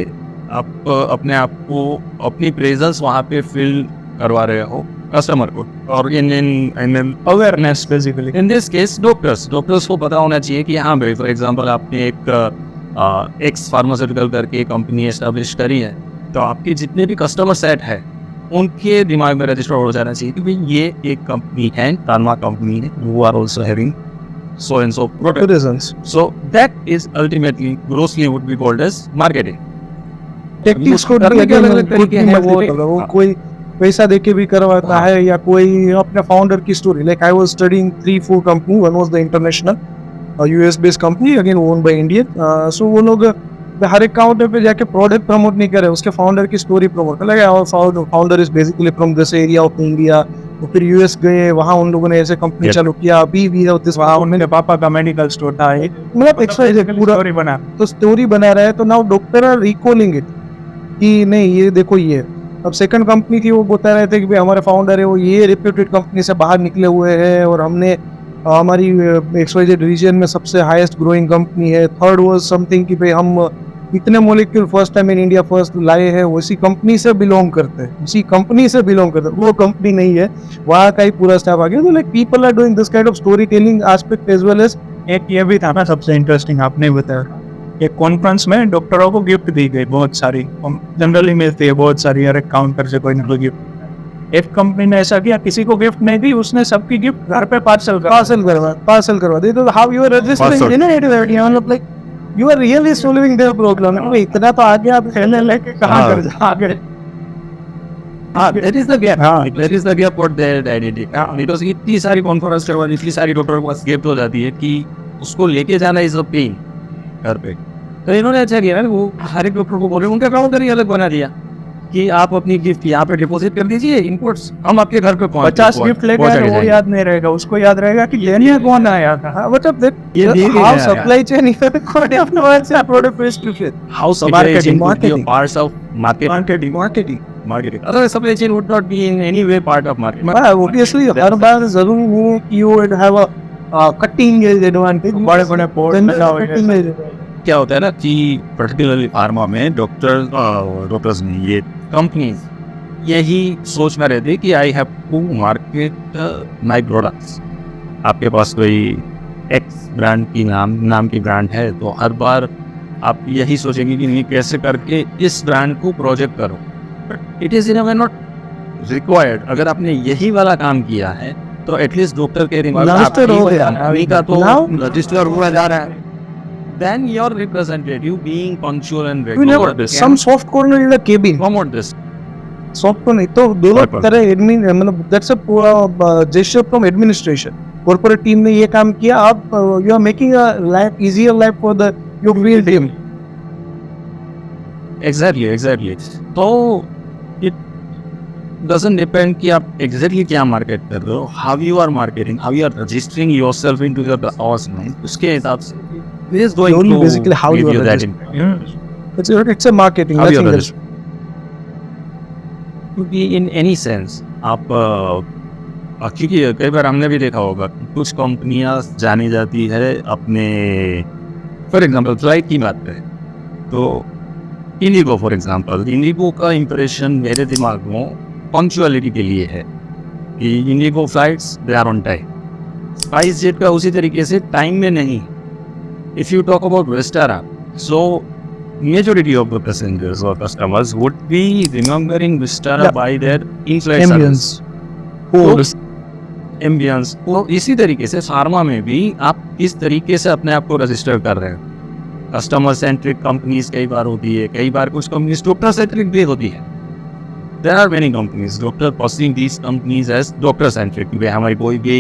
आप अपने आप को अपनी प्रेजेंस वहाँ पे फील करवा रहे हो कस्टमर को. और इन awareness basically. In this case doctors को पता होना चाहिए कि हाँ भाई, फॉर एग्जांपल आपने एक एक्स फार्मास्यूटिकल करके कंपनी एस्टेब्लिश करी है, तो आपके जितने भी कस्टमर सेट है उनके दिमाग में रजिस्टर हो जाना चाहिए कि भाई ये एक कंपनी है, फार्मा कंपनी है, वो are also having so and so products. So that is ultimately grossly would be called as marketing. Tactics को अलग तरीके हैं. वो कोई पैसा देके भी करवाता है या कोई अपने फाउंडर की story. Like I was studying 3-4 company. One was the international US based company, again own by Indian. So वो लोग हर एक काउंटर पे जाके प्रोडक्ट प्रमोट नहीं करे, उसके फाउंडर की स्टोरी प्रमोट कर लगे. और founder is basically from this area of India. तो फिर यूएस गए, वहाँ उन लोगों ने ऐसे कंपनी चालू किया. अभी भी वहाँ उनके पापा का मेडिकल स्टोर था, मतलब एक्सरसाइज पूरा स्टोरी बना. तो स्टोरी बना रहा है, तो now doctor R recalling it कि नहीं ये देखो ये. अब सेकंड कंपनी थी, वो बता रहे थे कि भाई हमारे फाउंडर है वो ये रेप्यूटेड कंपनी से बाहर निकले हुए हैं और हमने हमारी एक्सवाइजेड रीजन में सबसे हाईएस्ट ग्रोइंग कंपनी है. थर्ड वाज समथिंग कि भाई हम इतने molecule first time in India first लाए हैं, उसी कंपनी से बिलोंग करते हैं, उसी कंपनी से बिलोंग करते हैं. वो कंपनी नहीं है, वहाँ का ही पूरा स्टाफ आ गया. तो like people are doing this kind of story telling aspect as well as. एक ये भी था ना सबसे इंटरेस्टिंग आपने बताया, एक कॉन्फ्रेंस में डॉक्टरों को गिफ्ट दी गई बहुत सारी, जनरली मिलती है बहुत सारी, हर एक काउंटर से कोई ना कोई गिफ्ट. एक कंपनी ने ऐसा किया, किसी को गिफ्ट नहीं दी, उसने सबकी गिफ्ट घर पे पार्सल करवा दी. तो how you are registering innovative idea, मतलब like you are really solving their problem. इतना तो आगे आप खेलने लेके कहां कर जाओगे. That is the gap. That is the gap for their identity. Because इतनी सारी कॉन्फ्रेंस करवानी, इतनी सारी डॉक्टर के पास गिफ्ट हो जाती है कि उसको लेके जाना इज अ पेन घर पे. तो इन्होंने अच्छा किया ना, वो हर एक डॉक्टर को बोले, उनका काउंटर ही अलग बना दिया कि आप अपनी गिफ्ट यहाँ पे डिपॉजिट कर दीजिए, इनपुट्स हम आपके घर पे 50 गिफ्ट लेके आए, वो याद नहीं रहेगा, उसको याद रहेगा कि लेने कौन आया था. मतलब हाउ सप्लाई चेन इफेक्ट से product face to face, how supply chain parts of marketing. Otherwise supply chain would not be in any way part of marketing. Obviously हर बार जरूर वो कि you would have a cutting edge advantage. बड़े port क्या होता है ना कि particularly pharma में डॉक्टर्स में ये कंपनीज यही सोच में रहती है कि I have to market my products. आपके पास कोई एक्स ब्रांड की नाम की ब्रांड है, तो हर बार आप यही सोचेंगे कि नहीं कैसे करके इस ब्रांड को प्रोजेक्ट करो. It is in a way not required. अगर आपने यही वाला काम किया है तो एटलीस्ट डॉक्टर के रजिस्टर हुआ जा रहा है. Then your representative being punctual and regular. Some soft corner in the cabin. Promote this. Soft corner तो दोनों तरह एडमिन, मतलब that's a gesture from administration. Corporate team ने ये काम किया, आप you are making a life easier life for the your field team. Exactly. तो it doesn't depend कि आप exactly क्या market कर रहे हो, how you are marketing, how you are registering yourself into your customers mind. उसके हिसाब से it is going to basically how you are that it's a marketing. How you are to be in any sense. आप क्योंकि कई बार हमने भी देखा होगा कुछ कंपनियां जानी जाती है अपने, फॉर एग्जांपल फ्लाइट की बात करें तो इंडिगो, फॉर एग्जांपल इंडिगो का इंप्रेशन मेरे दिमाग में पंक्चुअलिटी के लिए है. कि IndiGo flights they are on time, SpiceJet का उसी तरीके से टाइम में नहीं. If you talk about Vistara, so majority of the passengers or customers would be remembering Vistara Yeah. by their in-flight Ambience. service. Ambience. तो इसी तरीके से फार्मा में भी आप इस तरीके से अपने आप को रजिस्टर कर रहे हैं. कस्टमर सेंट्रिक कंपनीज कई बार होती है, कई बार कुछ कंपनीज डॉक्टर सेंट्रिक भी होती है. There are many companies doctor pursing these companies as doctor centric. हमारी कोई भी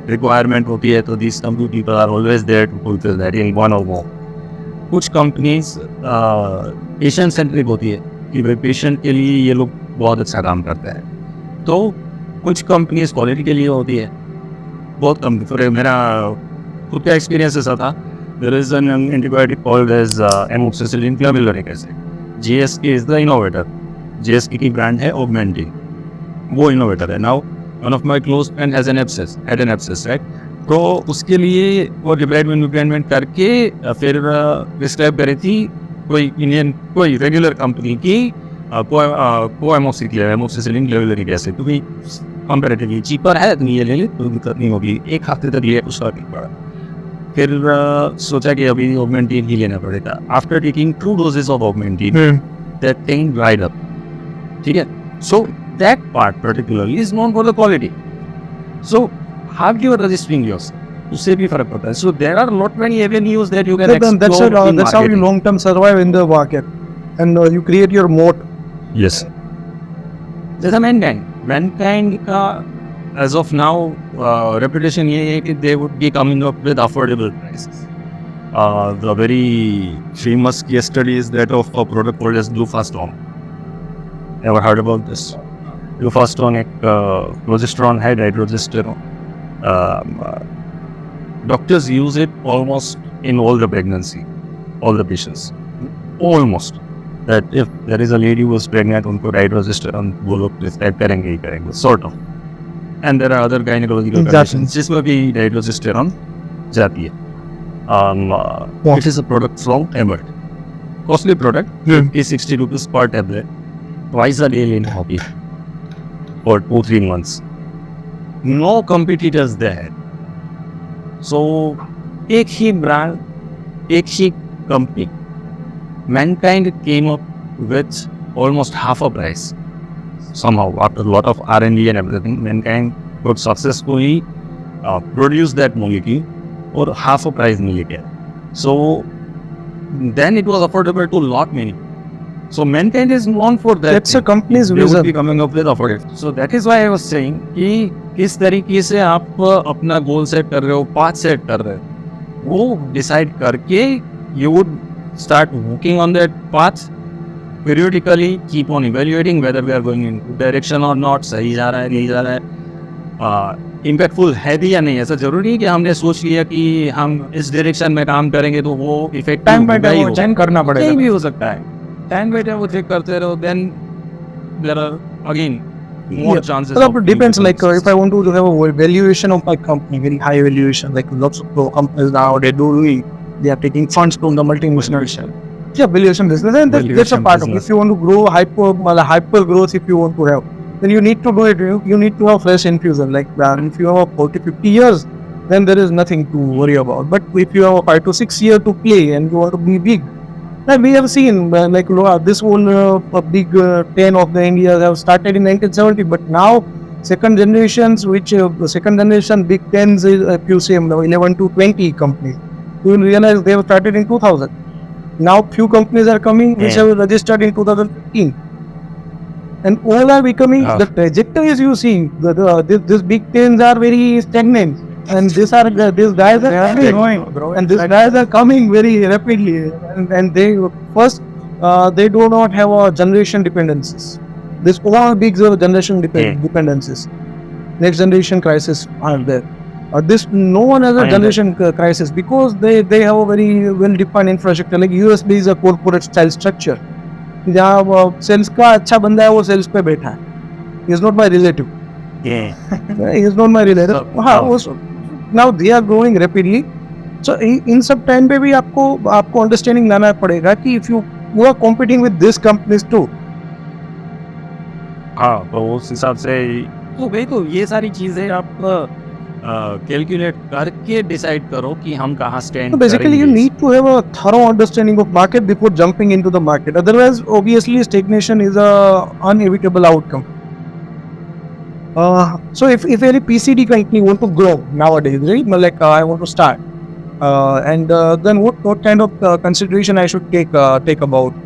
रिक्वायरमेंट होती है तो these company people are always there to fulfil that in one or more. कुछ कंपनीज पेशेंट सेंट्रिक होती है कि भाई पेशेंट के लिए ये लोग बहुत अच्छा काम करते हैं. तो कुछ कंपनीज क्वालिटी के लिए होती है. बहुत कंपनी, मेरा खुद का एक्सपीरियंस ऐसा था. There is an antibiotic called as amoxicillin clavulanic acid. GSK is the innovator. GSK की ब्रांड है ऑगमेंटिन, वो इनोवेटर है. Now one of my close friend had an abscess, right. तो उसके लिए वो रिप्लेसमेंट करके फिर प्रिस्क्राइब करी थी कोई इंडियन कोई रेगुलर कंपनी की को एमोक्सिसिलिन क्लोबिलोनिक एसिड, क्योंकि कंपैरेटिवली चीपर है, तो ये ले ले तो दिक्कत नहीं होगी. एक हफ्ते तक लिए उसका ठीक पड़ा. फिर सोचा कि अभी ऑगमेंटिन ही लेना पड़ेगा. After taking 2 doses of Augmentin that thing dried up. ठीक है. So that part particularly is known for the quality. So how you are registering yours, उससे भी फर्क पड़ता है. So there are not many avenues that you can explore. That's how you long term survive in the market, and you create your moat. Yes. जैसा Mankind का as of now reputation ये है कि they would be coming up with affordable prices. The very famous case study is that of a product called as Dufaston. Ever heard about this? Dufaston एक progesterone है, dydrogesterone. Doctors use it almost in all the pregnancy, all the patients. Almost. That if there is a lady who is pregnant, उनको dydrogesterone वो लोग prescribe करेंगे ही करेंगे, sort of. And there are other gynecological conditions जिसमें भी dydrogesterone जाती है. It is a product from Emert. Costly product, 50-60 rupees per tablet, twice a day in hobby for 2-3 months. No competitors there. So एक ही brand, एक ही company, Mankind came up with almost half a price. Somehow, after a lot of R&D and everything, Mankind could successfully produce that molecule or half a price मिल गया. So then it was affordable to lot many. So Mankind is known for that. That's a company's They would vision. be coming up with affordable. So that is why I was saying कि किस तरीके से आप अपना goal set कर रहे हो, path set कर रहे हो, वो डिसाइड करके you would start working on that path. Periodically keep on evaluating whether we are going in good direction or not. सही जा रहा है, नहीं जा रहा है, इम्पैक्टफुल है भी या नहीं. ऐसा जरूरी है कि हमने सोच लिया कि हम इस डायरेक्शन में काम करेंगे तो वो effect time by time change करना पड़ेगा. नहीं भी हो सकता है. टाइम बाय टाइम वो चेक करते रहो, then there are again more chances. So it depends. Like if I want to have a valuation of my company, very high valuation, like lots of companies now they are taking funds from the multinational. Yeah, valuation business, and that's a part of it. If you want to grow hyper growth, if you want to have, then you need to do it. You need to have fresh infusion. Like if you have 40-50 years, then there is nothing to worry about. But if you have 5 to 6 years to play and you want to be big, like we have seen, like this whole big 10 of the India have started in 1970, but now second generations, second generation big 10s is if you say 11 to 20 companies, you will realize they have started in 2000. Now few companies are coming which have registered in 2015, and all are becoming the trajectories you see. These big 10s are very stagnant. And these guys are growing, and these guys are coming very rapidly. And they first, they do not have a generation dependencies. This all big generation dependencies. Next generation crisis are there. This no one has a generation crisis because they have a very well defined infrastructure. Like USB is a corporate style structure. जहाँ sales का अच्छा बंदा है वो sales पे बैठा है. He is not my relative. He is not my relative. हाँ, now they are growing rapidly. So in सब टाइम पे भी आपको अंडरस्टैंडिंग लाना पड़ेगा कि if you are competing with these companies too, हाँ, तो उस हिसाब से तो भाई तो ये सारी चीज़ें आप कैलकुलेट करके डिसाइड करो कि हम कहाँ स्टैंड So basically, you करेंगे। need to have a thorough understanding of market before jumping into the market. Otherwise, obviously, stagnation is a inevitable outcome. So if any PCD company want to grow nowadays, right? Like I want to start, and then what kind of consideration I should take about?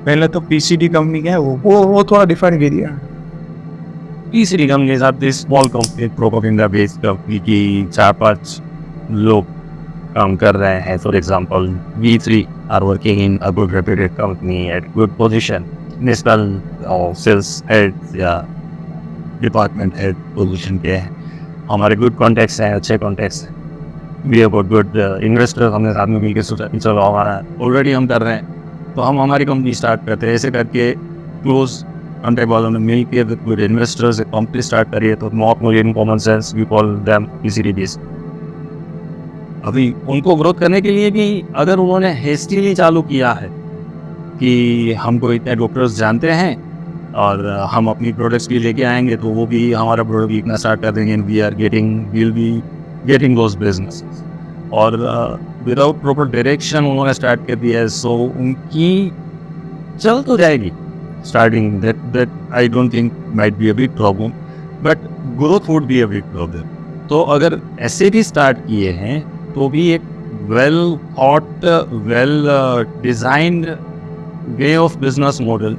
पहले तो PCD company क्या है वो थोड़ा define कीजिए. PCD company के साथ small company propaganda based company की 4-5 लोग काम कर रहे हैं. For example V3 are working in a good reputed company at good position, national sales head या डिपार्टमेंट हेड पोजीशन के हैं. हमारे गुड कॉन्टैक्ट्स हैं, अच्छे कॉन्टैक्ट्स हैं. वी हैव गुड इन्वेस्टर, हमने साथ में मिलकर सोचा कि चलो हमारा ऑलरेडी हम कर रहे हैं तो हम हमारी कंपनी स्टार्ट करते हैं. ऐसे करके क्लोज कॉन्टैक्ट वालों ने मिल के विद गुड इन्वेस्टर्स एक कंपनी स्टार्ट करी है. तो not more in common sense we call them PCD based. अभी उनको ग्रोथ करने के लिए भी अगर उन्होंने हेस्टीली चालू किया है कि हमको इतने डॉक्टर्स जानते हैं और हम अपनी प्रोडक्ट्स भी लेके आएंगे तो वो भी हमारा प्रोडक्ट बिकना स्टार्ट कर देंगे, will be getting those business. और विदाउट प्रॉपर डायरेक्शन उन्होंने स्टार्ट कर दिया है. सो उनकी चल तो जाएगी starting, that I don't think might be a big problem, but growth would be a big problem. तो अगर ऐसे भी स्टार्ट किए हैं तो भी एक well thought, well designed way of business model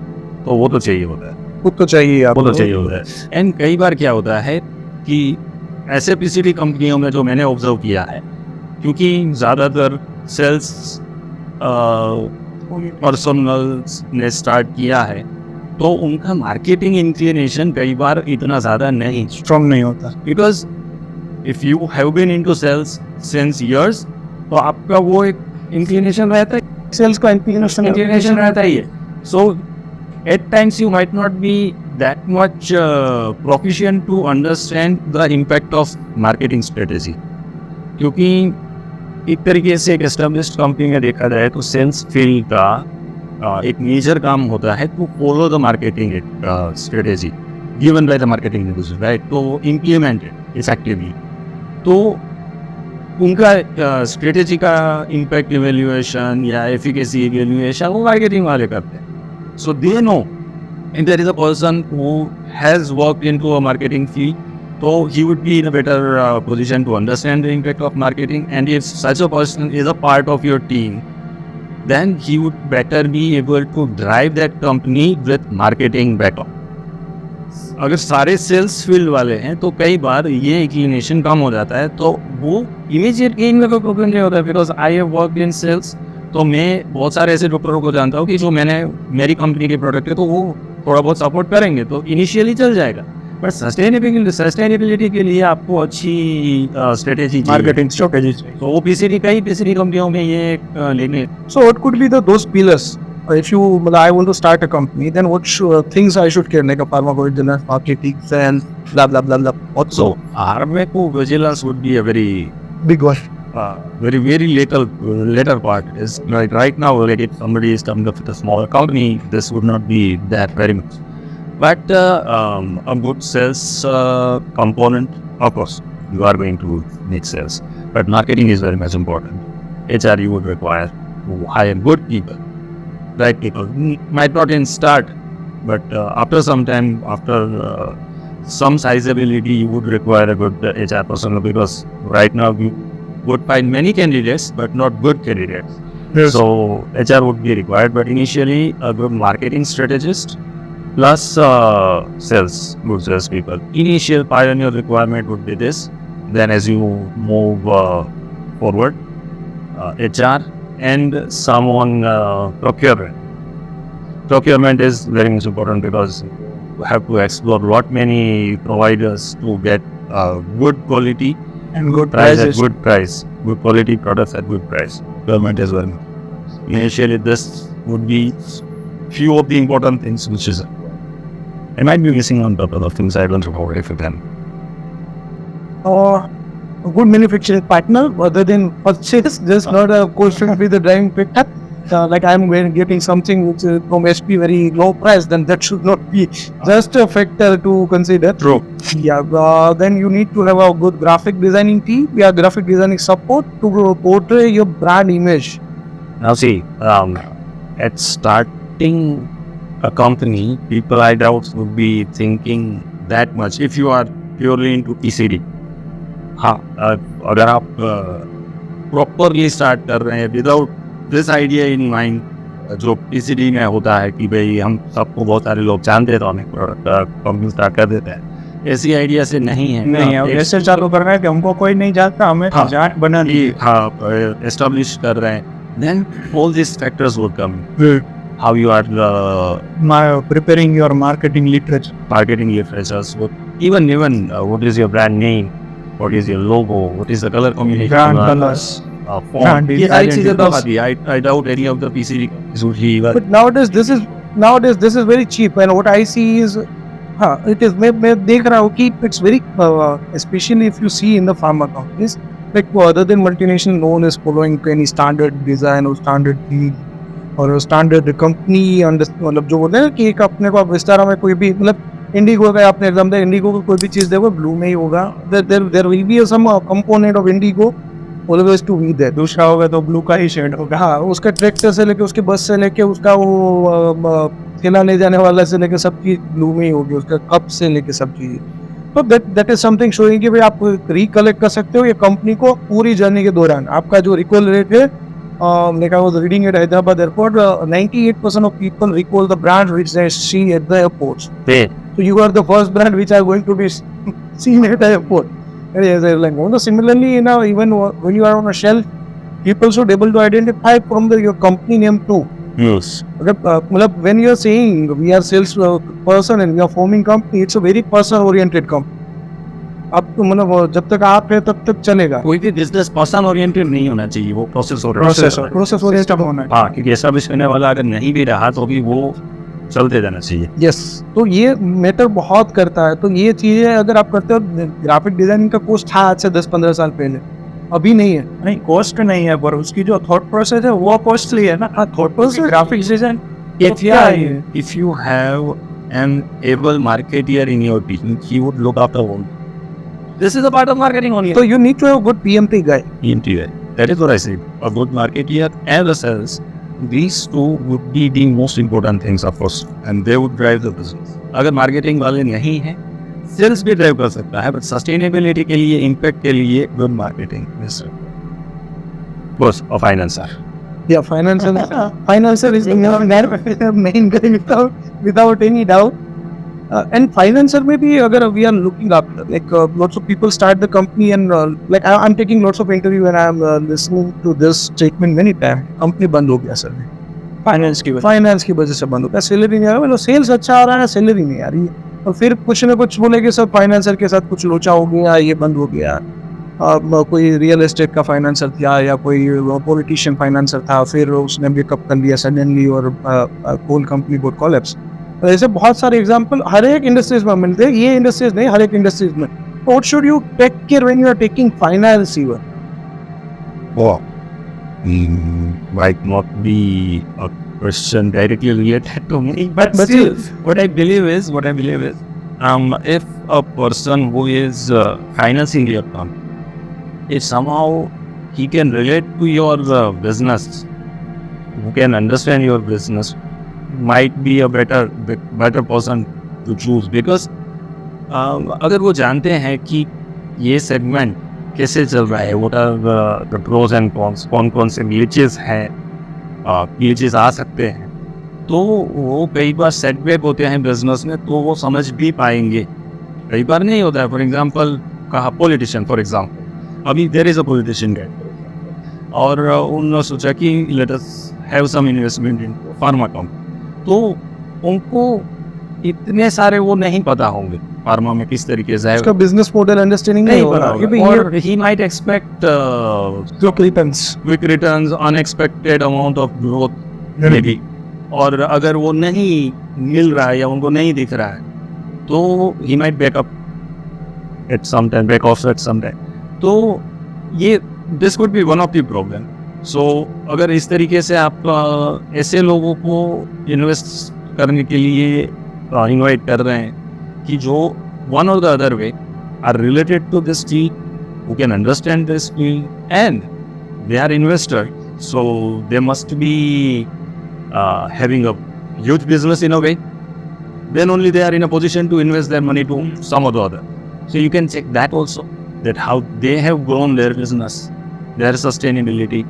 तो वो तो चाहिए होता है. खुद तो चाहिए वो आपको. तो चाहिए होता है. एंड कई बार क्या होता है कि ऐसे पीसीडी कंपनियों में जो मैंने ऑब्जर्व किया है, क्योंकि ज़्यादातर सेल्स पर्सनल ने स्टार्ट किया है तो उनका मार्केटिंग इंक्लिनेशन कई बार इतना ज़्यादा नहीं, स्ट्रॉन्ग नहीं होता. Because if you have been into sales since years तो आपका वो एक इंक्लिनेशन रहता है, सेल्स का इंक्लिनेशन रहता ही है. सो at times you might not be that much proficient to understand the impact of marketing strategy. क्योंकि एक तरीके से एक एस्टेब्लिश्ड कंपनी में देखा जाए तो सेल्स फील्ड का एक मेजर काम होता है to follow the marketing strategy given by the marketing division, right? तो इम्प्लीमेंट इट इफेक्टिवली. तो उनका स्ट्रेटेजी का इम्पैक्ट इवेल्युएशन या एफिकेसी इवेल्युएशन वो मार्केटिंग वाले करते हैं. So they know, and there is a person who has worked into a marketing field, so he would be in a better position to understand the impact of marketing. And if such a person is a part of your team, then he would better be able to drive that company with marketing better. अगर सारे sales field वाले हैं तो कई बार ये inclination कम हो जाता है, तो वो इमीडिएट गेन में कोई प्रॉब्लम नहीं होता. Because I have worked in sales, तो मैं बहुत सारे ऐसे डॉक्टरों को जानता हूँ कि जो मेरी कंपनी के प्रोडक्ट है तो वो थोड़ा बहुत सपोर्ट करेंगे तो इनिशियली चल जाएगा. बट सस्टेनेबिलिटी के लिए आपको अच्छी स्ट्रेटेजी, मार्केटिंग स्ट्रेटेजी. तो वो पीसीडी कंपनियों में ये लेने. So what could be those pillars? If I want to start a company, then what things I should care, like a pharmacovigilance, marketing, sales, blah blah blah blah. So pharmacovigilance would be a very Big one. very later part. Is right now, like if somebody is coming up with a smaller company, this would not be that very much. But a good sales component, of course, you are going to need sales. But marketing is very much important. HR you would require to hire good people, right people. Might not in start, but after some time, after some sizability, you would require a good HR person, because right now you would find many candidates but not good candidates. Yes. So HR would be required, but initially a good marketing strategist plus good sales people. Initial pioneer requirement would be this. Then as you move forward, HR and someone procurement. Procurement is very much important because you have to explore lot many providers to get good quality And good price prices. at good price, good quality products at good price. Government as well. Initially, this would be few of the important things which is. I might be missing on a couple of things I don't know if you can. A good manufacturing partner, other than purchase, just not a question with the driving factor. like I'm getting something which is from HP very low price, then that should not be just a factor to consider. True. Yeah, then you need to have a good graphic designing team, graphic designing support to portray your brand image. Now see, at starting a company, people I doubt would be thinking that much. If you are purely into PCD, हाँ, अगर आप properly start कर रहे हैं without this idea in mind, जो PCD में होता है कि भाई हम सबको बहुत सारे लोग जानते हैं तो हमें कंपनी स्टार्ट कर देते हैं, ऐसी आइडिया से नहीं है। नहीं है, ऐसे चालू कर रहे हैं कि हमको कोई नहीं जानता, हमें हाँ, जाट बनानी है। हाँ, एस्टेब्लिश कर रहे हैं, then all these factors would come. How you are preparing your marketing literature. marketing literatures, even what is your brand name, what is your logo, what is the color combination, Brand colors. font. Brand ये सारी चीजें तो identities. आती है। I doubt any of the PCD companies would even. But nowadays this is very cheap, and what I see is, it is मैं देख रहा हूँ कि it's very especially if you see in the pharma companies, like other than multinational, no one is following any standard design or standard theme और standard company मतलब जो बोलते हैं कि एक अपने को विस्तारा में कोई भी मतलब इंडिगो का आपने एग्जाम दिया, इंडिगो को कोई भी चीज देखो ब्लू में ही होगा, there will be some component of indigo always to be there. दूसरा होगा तो ब्लू का ही शेड होगा। हाँ, उसका ट्रैक्टर से लेके उसके बस से लेके उसका वो थैला ले जाने वाला से लेके सब चीज ब्लू में ही होगी, उसका कप से लेके सब चीज। तो दैट इज समथिंग शोइंग कि भाई आप रिकलेक्ट कर सकते हो ये कंपनी को पूरी जर्नी के दौरान आपका जो रिकॉल रेट है। like I was reading at Hyderabad airport, 98% of people recall the brand which they see at the airports. So you are the first brand which are going to be seen at the airport. And yes, like, similarly, even when you are on a shelf, people should able to identify from your company name too. Yes. When you are saying we are sales person and we are forming company, it's a very person oriented company. अब तो मतलब जब तक आप है तब तक चलेगा। कोई भी बिजनेस पर्सन ओरिएंटेड नहीं होना चाहिए, वो प्रोसेस ओरिएंटेड होना है। हाँ, क्योंकि एस्टैब्लिश करने वाला अगर नहीं भी रहा तो भी वो चलते जाना चाहिए। यस, तो ये मैटर बहुत करता है। तो ये चीजें अगर आप करते हो, ग्राफिक डिजाइनिंग का कोर्स था आज से 10-15 साल पहले, अभी नहीं है। नहीं, कॉस्ट नहीं है, पर उसकी जो थॉट प्रोसेस है वो कॉस्टली है ना। Thought process graphic design If you have an able marketer in your team, he would look after all. This is a part of marketing only. So you need to have a good PMP guy. PMT. That is what I said. A good marketer and a sales. These two would be the most important things, of course, and they would drive the business. अगर marketing वाले नहीं है, sales भी drive कर सकता है, but sustainability के लिए, इम्पैक्ट के लिए गुड मार्केटिंग बस। और financer, Yeah, financer is main guy without any doubt. And financer में भी अगर we are looking up, like lots of people start the company and like I'm taking lots of interview and I'm listening to this statement many times. Company बंद हो गया sir, finance की वजह से बंद हो गया, सैलरी नहीं आ रहा। मतलब सेल्स अच्छा आ रहा है, सैलरी नहीं आ रही है, और फिर कुछ ना कुछ बोलेंगे सर फाइनेंसर के साथ कुछ लोचा हो गया, ये बंद हो गया। कोई रियल एस्टेट का फाइनेंसर था या कोई पॉलिटिशियन फाइनेंसर था, फिर उसने ब्रेकअप कर लिया सडनली और कोल कंपनी गोट कोलैप्स। ऐसे बहुत सारे एग्जांपल हर एक इंडस्ट्रीज में मिलते हैं, ये इंडस्ट्रीज नहीं, हर एक इंडस्ट्रीज में। What should you take care when you are taking finance even? might not be a question directly related to me, but still, what I believe is, if a person who is financing your company, if somehow he can relate to your business, who can understand your business, might be a better person to choose, because अगर वो जानते हैं कि ये segment कैसे चल रहा है, what are the pros and cons, कौन से glitches हैं, glitches आ सकते हैं, तो वो कई बार सेटबैक होते हैं बिजनेस में, तो वो समझ भी पाएंगे। कई बार नहीं होता है। फॉर एग्जांपल कहा पॉलिटिशियन, फॉर एग्जांपल अभी there is a politician guy, और उन्होंने सोचा कि let us have some investment in pharma company, तो उनको इतने सारे वो नहीं पता होंगे फार्मा में किस तरीके से है, उसका बिजनेस मॉडल अंडरस्टैंडिंग नहीं होगा, और he might expect quick returns, unexpected amount of growth may be, और अगर वो नहीं मिल रहा है या उनको नहीं दिख रहा है, तो he might back off at some time. तो ये this could be one of the problem. So अगर इस तरीके से आप ऐसे लोगों को इन्वेस्ट करने के लिए इनवाइट कर रहे हैं कि जो one or the other way are related to this field, who can understand this field and they are investor, so they must be having a huge business in a way, then only they are in a position to invest their money to some or the other. So you can check that also, that how they have grown their business, their sustainability.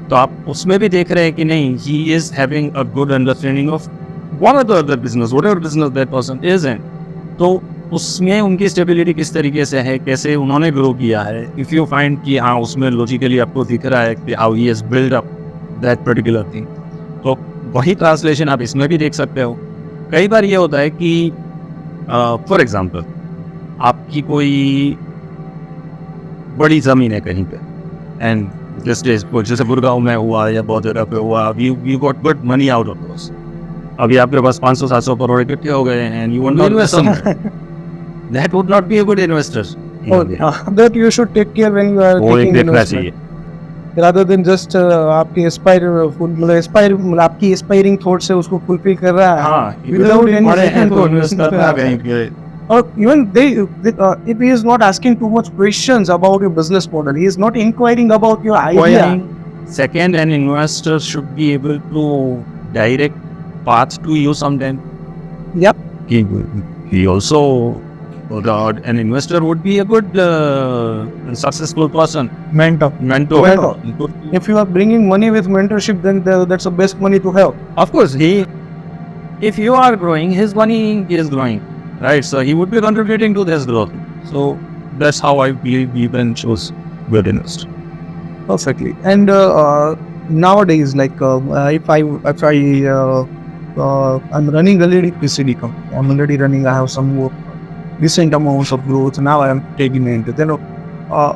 तो आप उसमें भी देख रहे हैं कि नहीं, he is having a good understanding of one or the other business, whatever business that person is in. तो उसमें उनकी स्टेबिलिटी किस तरीके से है, कैसे उन्होंने ग्रो किया है. इफ़ यू फाइंड कि हाँ उसमें लॉजिकली आपको दिख रहा है कि how he has build up that particular thing, तो वही ट्रांसलेशन आप इसमें भी देख सकते हो. कई बार ये होता है कि फॉर एग्जांपल आपकी कोई बड़ी ज़मीन है कहीं पे एंड जैसे गुड़गांव में हुआ या बहुत जगह पे हुआ, we got good money out of those. अभी आपके पास 500-700 करोड़ इकट्ठे हो गए हैं and you want to invest somewhere. That would not be a good investor. That you should take care when you are taking investment. Rather than just आपकी आपकी aspiring thoughts से उसको fulfill कर रहा है. हाँ, without any invest करना कहीं पे. Or even if he is not asking too much questions about your business model, he is not inquiring about your idea. Second, an investor should be able to direct path to you sometime. Yep. He also, an investor would be a good successful person. Mentor. If you are bringing money with mentorship, then that's the best money to have. Of course, if you are growing, his money is growing, right? So he would be contributing to this growth. So that's how I believe we can choose good investor. Perfectly. And nowadays, like if I'm running already PCD company, I'm already running. I have some more decent amounts of growth. Now I am taking into. Then I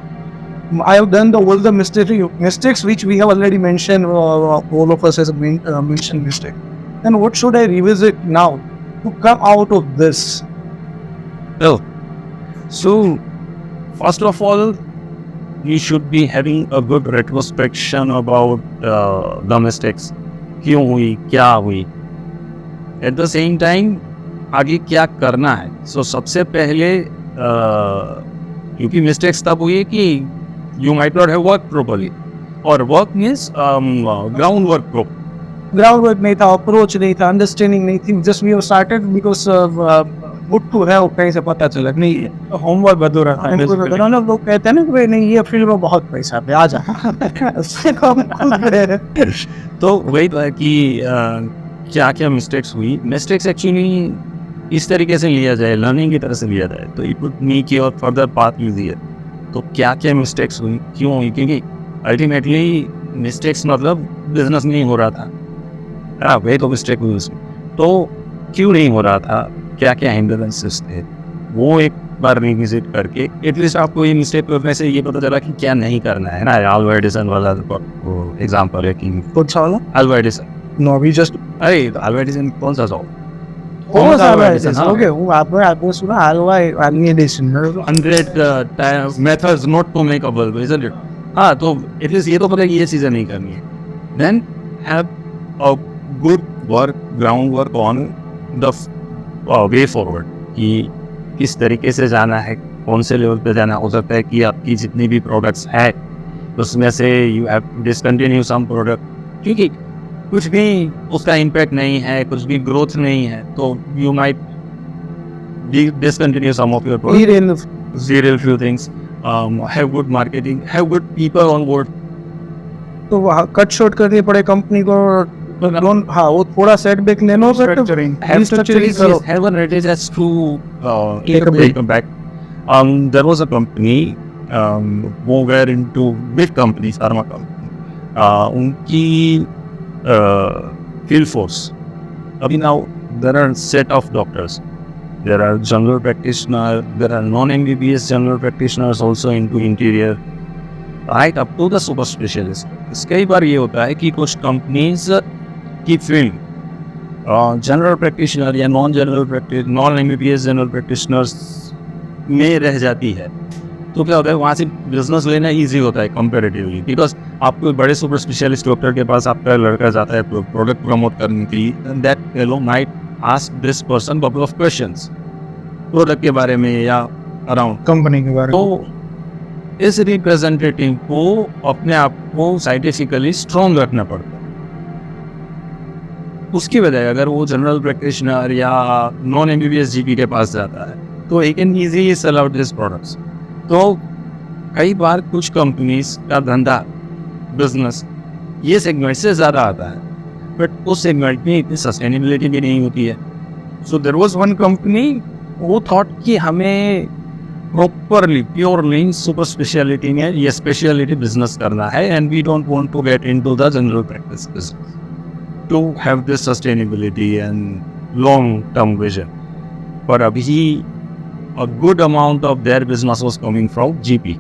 have done all the mistakes which we have already mentioned. All of us has mentioned mistake. Then what should I revisit now to come out of this? Well, so first of all, you should be having a good retrospection about the mistakes. क्यों हुई, क्या हुई. At the same time, आगे क्या करना है. सो सबसे पहले क्योंकि मिस्टेक्स तब हुई कि you might not have work properly, और वर्क मीन्स ग्राउंड वर्क नहीं था, अप्रोच नहीं था, अंडरस्टैंडिंग नहीं थी. Just we have started because good to have, कहीं से पता चला नहीं, होमवर्क अधूरा था. लोग कहते हैं ना कि नहीं ये फील्ड में बहुत पैसा है, आ जा. तो वही था कि क्या क्या मिस्टेक्स हुई. मिस्टेक्स एक्चुअली इस तरीके से लिया जाए, लर्निंग की तरह से लिया जाए, तो it would make your further path easier. तो क्या क्या मिस्टेक्स हुई, क्यों हुई, क्योंकि अल्टीमेटली मिस्टेक्स मतलब बिजनेस नहीं हो रहा था, वही तो मिस्टेक हुई उसमें. तो क्यों नहीं हो रहा था, क्या क्या हिंड्रेंसेस थे, वो एक बार रिविजिट करके एटलीस्ट आपको ये मिस्टेक करने से ये पता चला कि क्या नहीं करना है ना. अल्वा एडिसन वाला एग्जाम्पल है कि कौन सा वाला? Alva Edison. नो अभी जस्ट अल्वा एडिसन कौन सा था? Okay, आपने सुना हलवा addition 100 methods not to make a bulb, isn't it? हाँ, तो एटलीस्ट ये तो पता है कि ये चीज़ें नहीं करनी है. Then have a good ground work on the way forward, कि किस तरीके से जाना है, कौन से लेवल पे जाना. हो सकता है कि आपकी जितनी भी प्रोडक्ट्स है उसमें से you have to discontinue some product, क्योंकि कुछ भी उसका इम्पैक्ट नहीं है, कुछ भी ग्रोथ नहीं है, तो you might discontinue some of your products. Serial few things. Have good marketing, have good people on board. तो कट शॉर्ट करनी पड़े कंपनी को. हाँ, वो थोड़ा सेटबैक लेना, रिस्ट्रक्चरिंग करो. Have a ready just to take a back. There was a company who were into big companies, pharma company. उनकी field force. Abhi now there are set of doctors. There are general practitioners. There are non-MBBS general practitioners also into interior, right up to the super specialist. कई बार ये होता है कि कुछ companies की field general practitioner या non MBBS general practitioners में रह जाती है. तो क्या होता है वहाँ से बिजनेस लेना इजी होता है कंपेरेटिवली, बिकॉज आपको बड़े सुपर स्पेशलिस्ट डॉक्टर के पास आपका लड़का जाता है प्रोडक्ट प्रमोट करने के लिए, that fellow might ask this person couple of questions product के बारे में या अराउंड कंपनी के बारे में। तो इस रिप्रेजेंटेटिव को अपने आप को साइंटिफिकली स्ट्रॉन्ग रखना पड़ता है। उसकी वजह अगर वो जनरल प्रैक्टिशनर या नॉन एमबीबीएस जीपी के पास जाता है तो he can easily sell out this products. तो कई बार कुछ कंपनीज का धंधा बिजनेस ये सेगमेंट से ज़्यादा आता है, बट उस सेगमेंट में इतनी सस्टेनेबिलिटी भी नहीं होती है। So there was one company वो थॉट कि हमें प्रॉपरली प्योरली सुपर स्पेशलिटी में ये स्पेशलिटी बिजनेस करना है, and we don't want to get into the general practice business to have this sustainability and long-term vision. But abhi, a good amount of their business was coming from GP,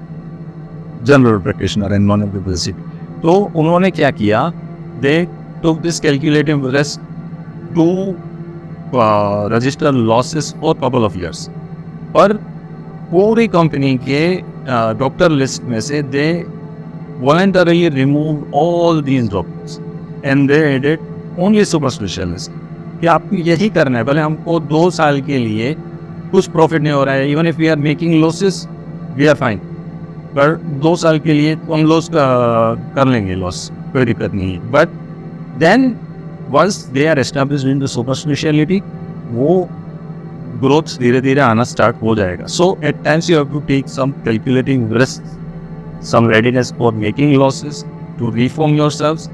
general practitioner and non-MBBS GP. तो उन्होंने क्या किया? They took this calculative risk to register losses for couple of years. पर पूरी company के doctor list में से they voluntarily removed all these doctors and they added only super specialist कि आपको यही करना है, भले हमको 2 साल के लिए कुछ प्रॉफिट नहीं हो रहा है, even if we are making losses we are fine, पर 2 साल के लिए हम लॉस कर लेंगे, लॉस कोई दिक्कत नहीं है। But then once they are established in the super speciality वो ग्रोथ धीरे धीरे आना स्टार्ट हो जाएगा। So at times you have to take some calculating risk, some readiness for making losses to reform yourselves,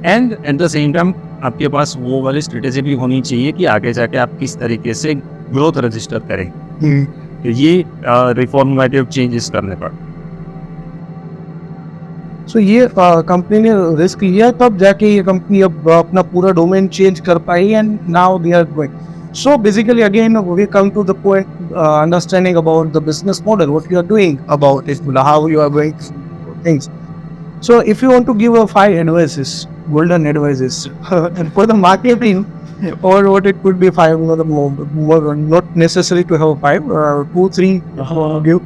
and at the same time आपके पास वो वाली स्ट्रेटेजी भी होनी चाहिए कि आगे जाके आप किस तरीके से ग्रोथ रजिस्टर करें। तो ये रिफॉर्मेटिव चेंजेस करने पर सो ये कंपनी ने रिस्क लिया तब जाके ये कंपनी अब अपना पूरा डोमेन चेंज कर पाई and now they are going. So basically again we come to the point understanding about the business model, what you are doing about it, how you are going things. So if you want to give a 5 advices, golden advices and for the marketing or what it could be 5, not necessary to have 5, 2, 3 give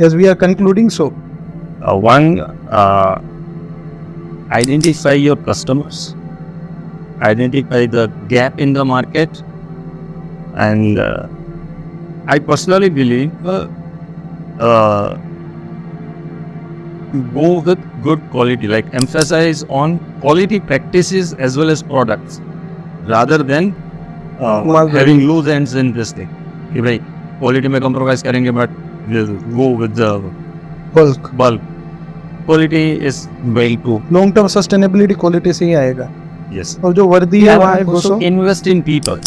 as we are concluding. So one, identify your customers, identify the gap in the market, and I personally believe go with good quality, like emphasize on quality practices as well as products rather than having loose ends in this thing कि भाई quality में compromise करेंगे but we'll go with the bulk. Quality is very true. long term sustainability quality से ही आएगा। Yes. और जो वर्दी है वहाँ है also invest in people.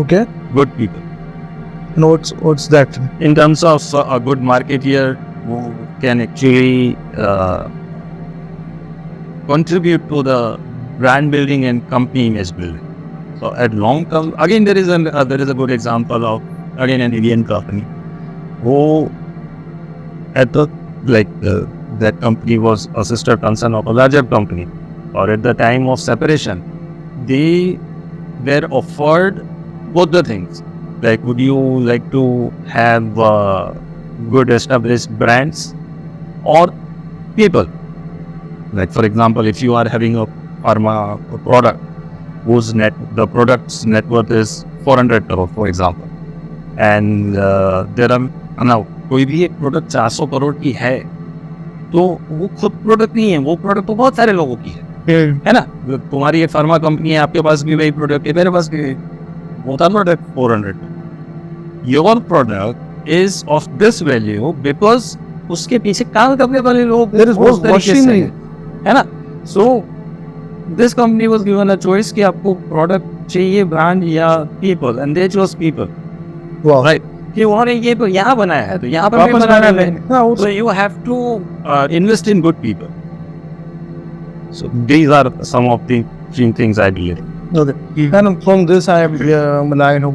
Okay. Good people. And what's that? In terms of a good marketeer who can actually contribute to the brand building and company image building. So at long term, again there is a good example of again an Indian company who at the that company was a sister concern of a larger company, or at the time of separation they were offered both the things, like would you like to have good established brands or people. Like for example, if you are having a pharma product whose the product's net worth is 400 crore for example, and there are now कोई भी एक product 400 crore की है तो वो खुद product नहीं है, वो प्रोडक्ट तो बहुत सारे लोगों की है ना। तुम्हारी एक फार्मा कंपनी है, आपके पास भी वही प्रोडक्ट है, मेरे पास भी वो था product 400। Your product is of this value because उसके पीछे काम करने वाले लोग उस तरीके से है ना। So this company was given a choice कि आपको प्रोडक्ट चाहिए ब्रांड या people, and they chose people, right. कि उन्होंने ये तो यहाँ बनाया है तो यहाँ पर भी बनाना है, so you have to invest in good people. So these are some of the things I believe. Okay. And from this I have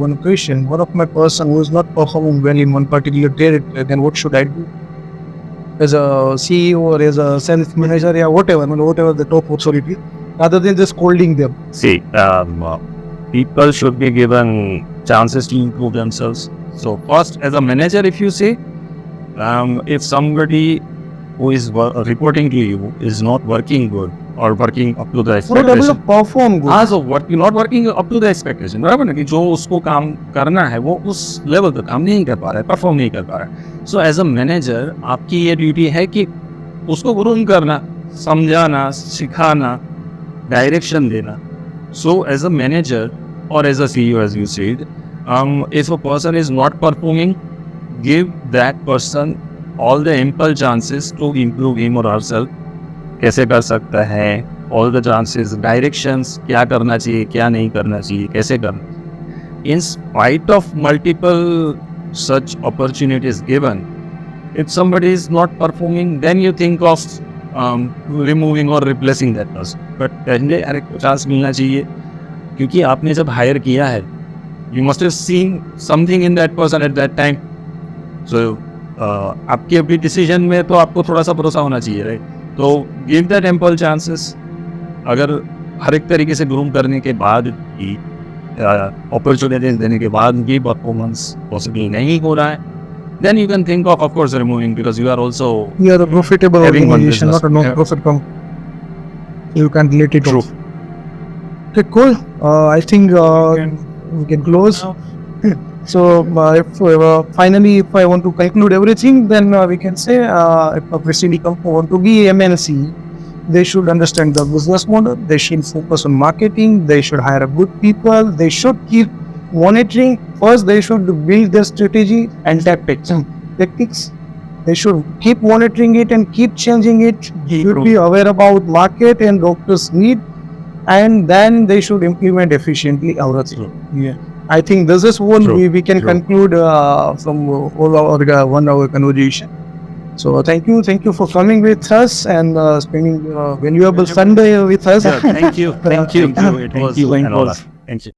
one question. One of my person who is not performing well in one particular territory, then what should I do? As a CEO or as a sales manager or whatever the top authority, rather than just scolding them. See, people should be given chances to improve themselves. So first, as a manager, if you say, If somebody who is reporting to you is not working good or working up to the Not able to expectation, perform good. हाँ, so not working up to the expectation, बराबर ना, कि जो उसको काम करना है वो उस लेवल पे काम नहीं कर पा रहा है, परफॉर्म नहीं कर पा रहा है. सो एज अ मैनेजर आपकी ये ड्यूटी है कि उसको ग्रूम करना, समझाना, सिखाना, डायरेक्शन देना. So as a manager or as a CEO, as you said, if a person is not performing, give that person all the ample chances to improve him or herself. कैसे कर सकता है, all the chances, directions, क्या करना चाहिए, क्या नहीं करना चाहिए, कैसे करना चाहिए. In spite of multiple such opportunities given, if somebody is not performing, then you think of removing or replacing that person. But पहले हर एक को चांस मिलना चाहिए, क्योंकि आपने जब हायर किया है, you must have seen something in that person at that time. So आपकी अपनी डिसीजन में तो आपको थोड़ा सा भरोसा होना चाहिए, राइट? तो गिव दैट एम्पल चांसेस. अगर हर एक तरीके से ग्रूम करने के बाद भी अपॉर्चुनिटीज देने के बाद भी परफॉर्मेंस पॉसिबल नहीं हो रहा है, then you can think of course removing, because you are also You are a profitable having one organization, business. not a non-profit company. You can relate it. True. Also. Okay, cool. I think we can close. So, finally, if I want to conclude everything, then we can say if a Prestige company want to be MNC, they should understand the business model. They should focus on marketing. They should hire good people. They should keep monitoring. First, they should build their strategy and tactics. They should keep monitoring it and keep changing it. Should be aware about market and doctors' need, and then they should implement efficiently everything. Yeah. I think this is what True. we can True. conclude from all our 1 hour conversation. So thank you for coming with us and spending valuable Sunday with us. Yeah, thank you. It was an honor. Thank you.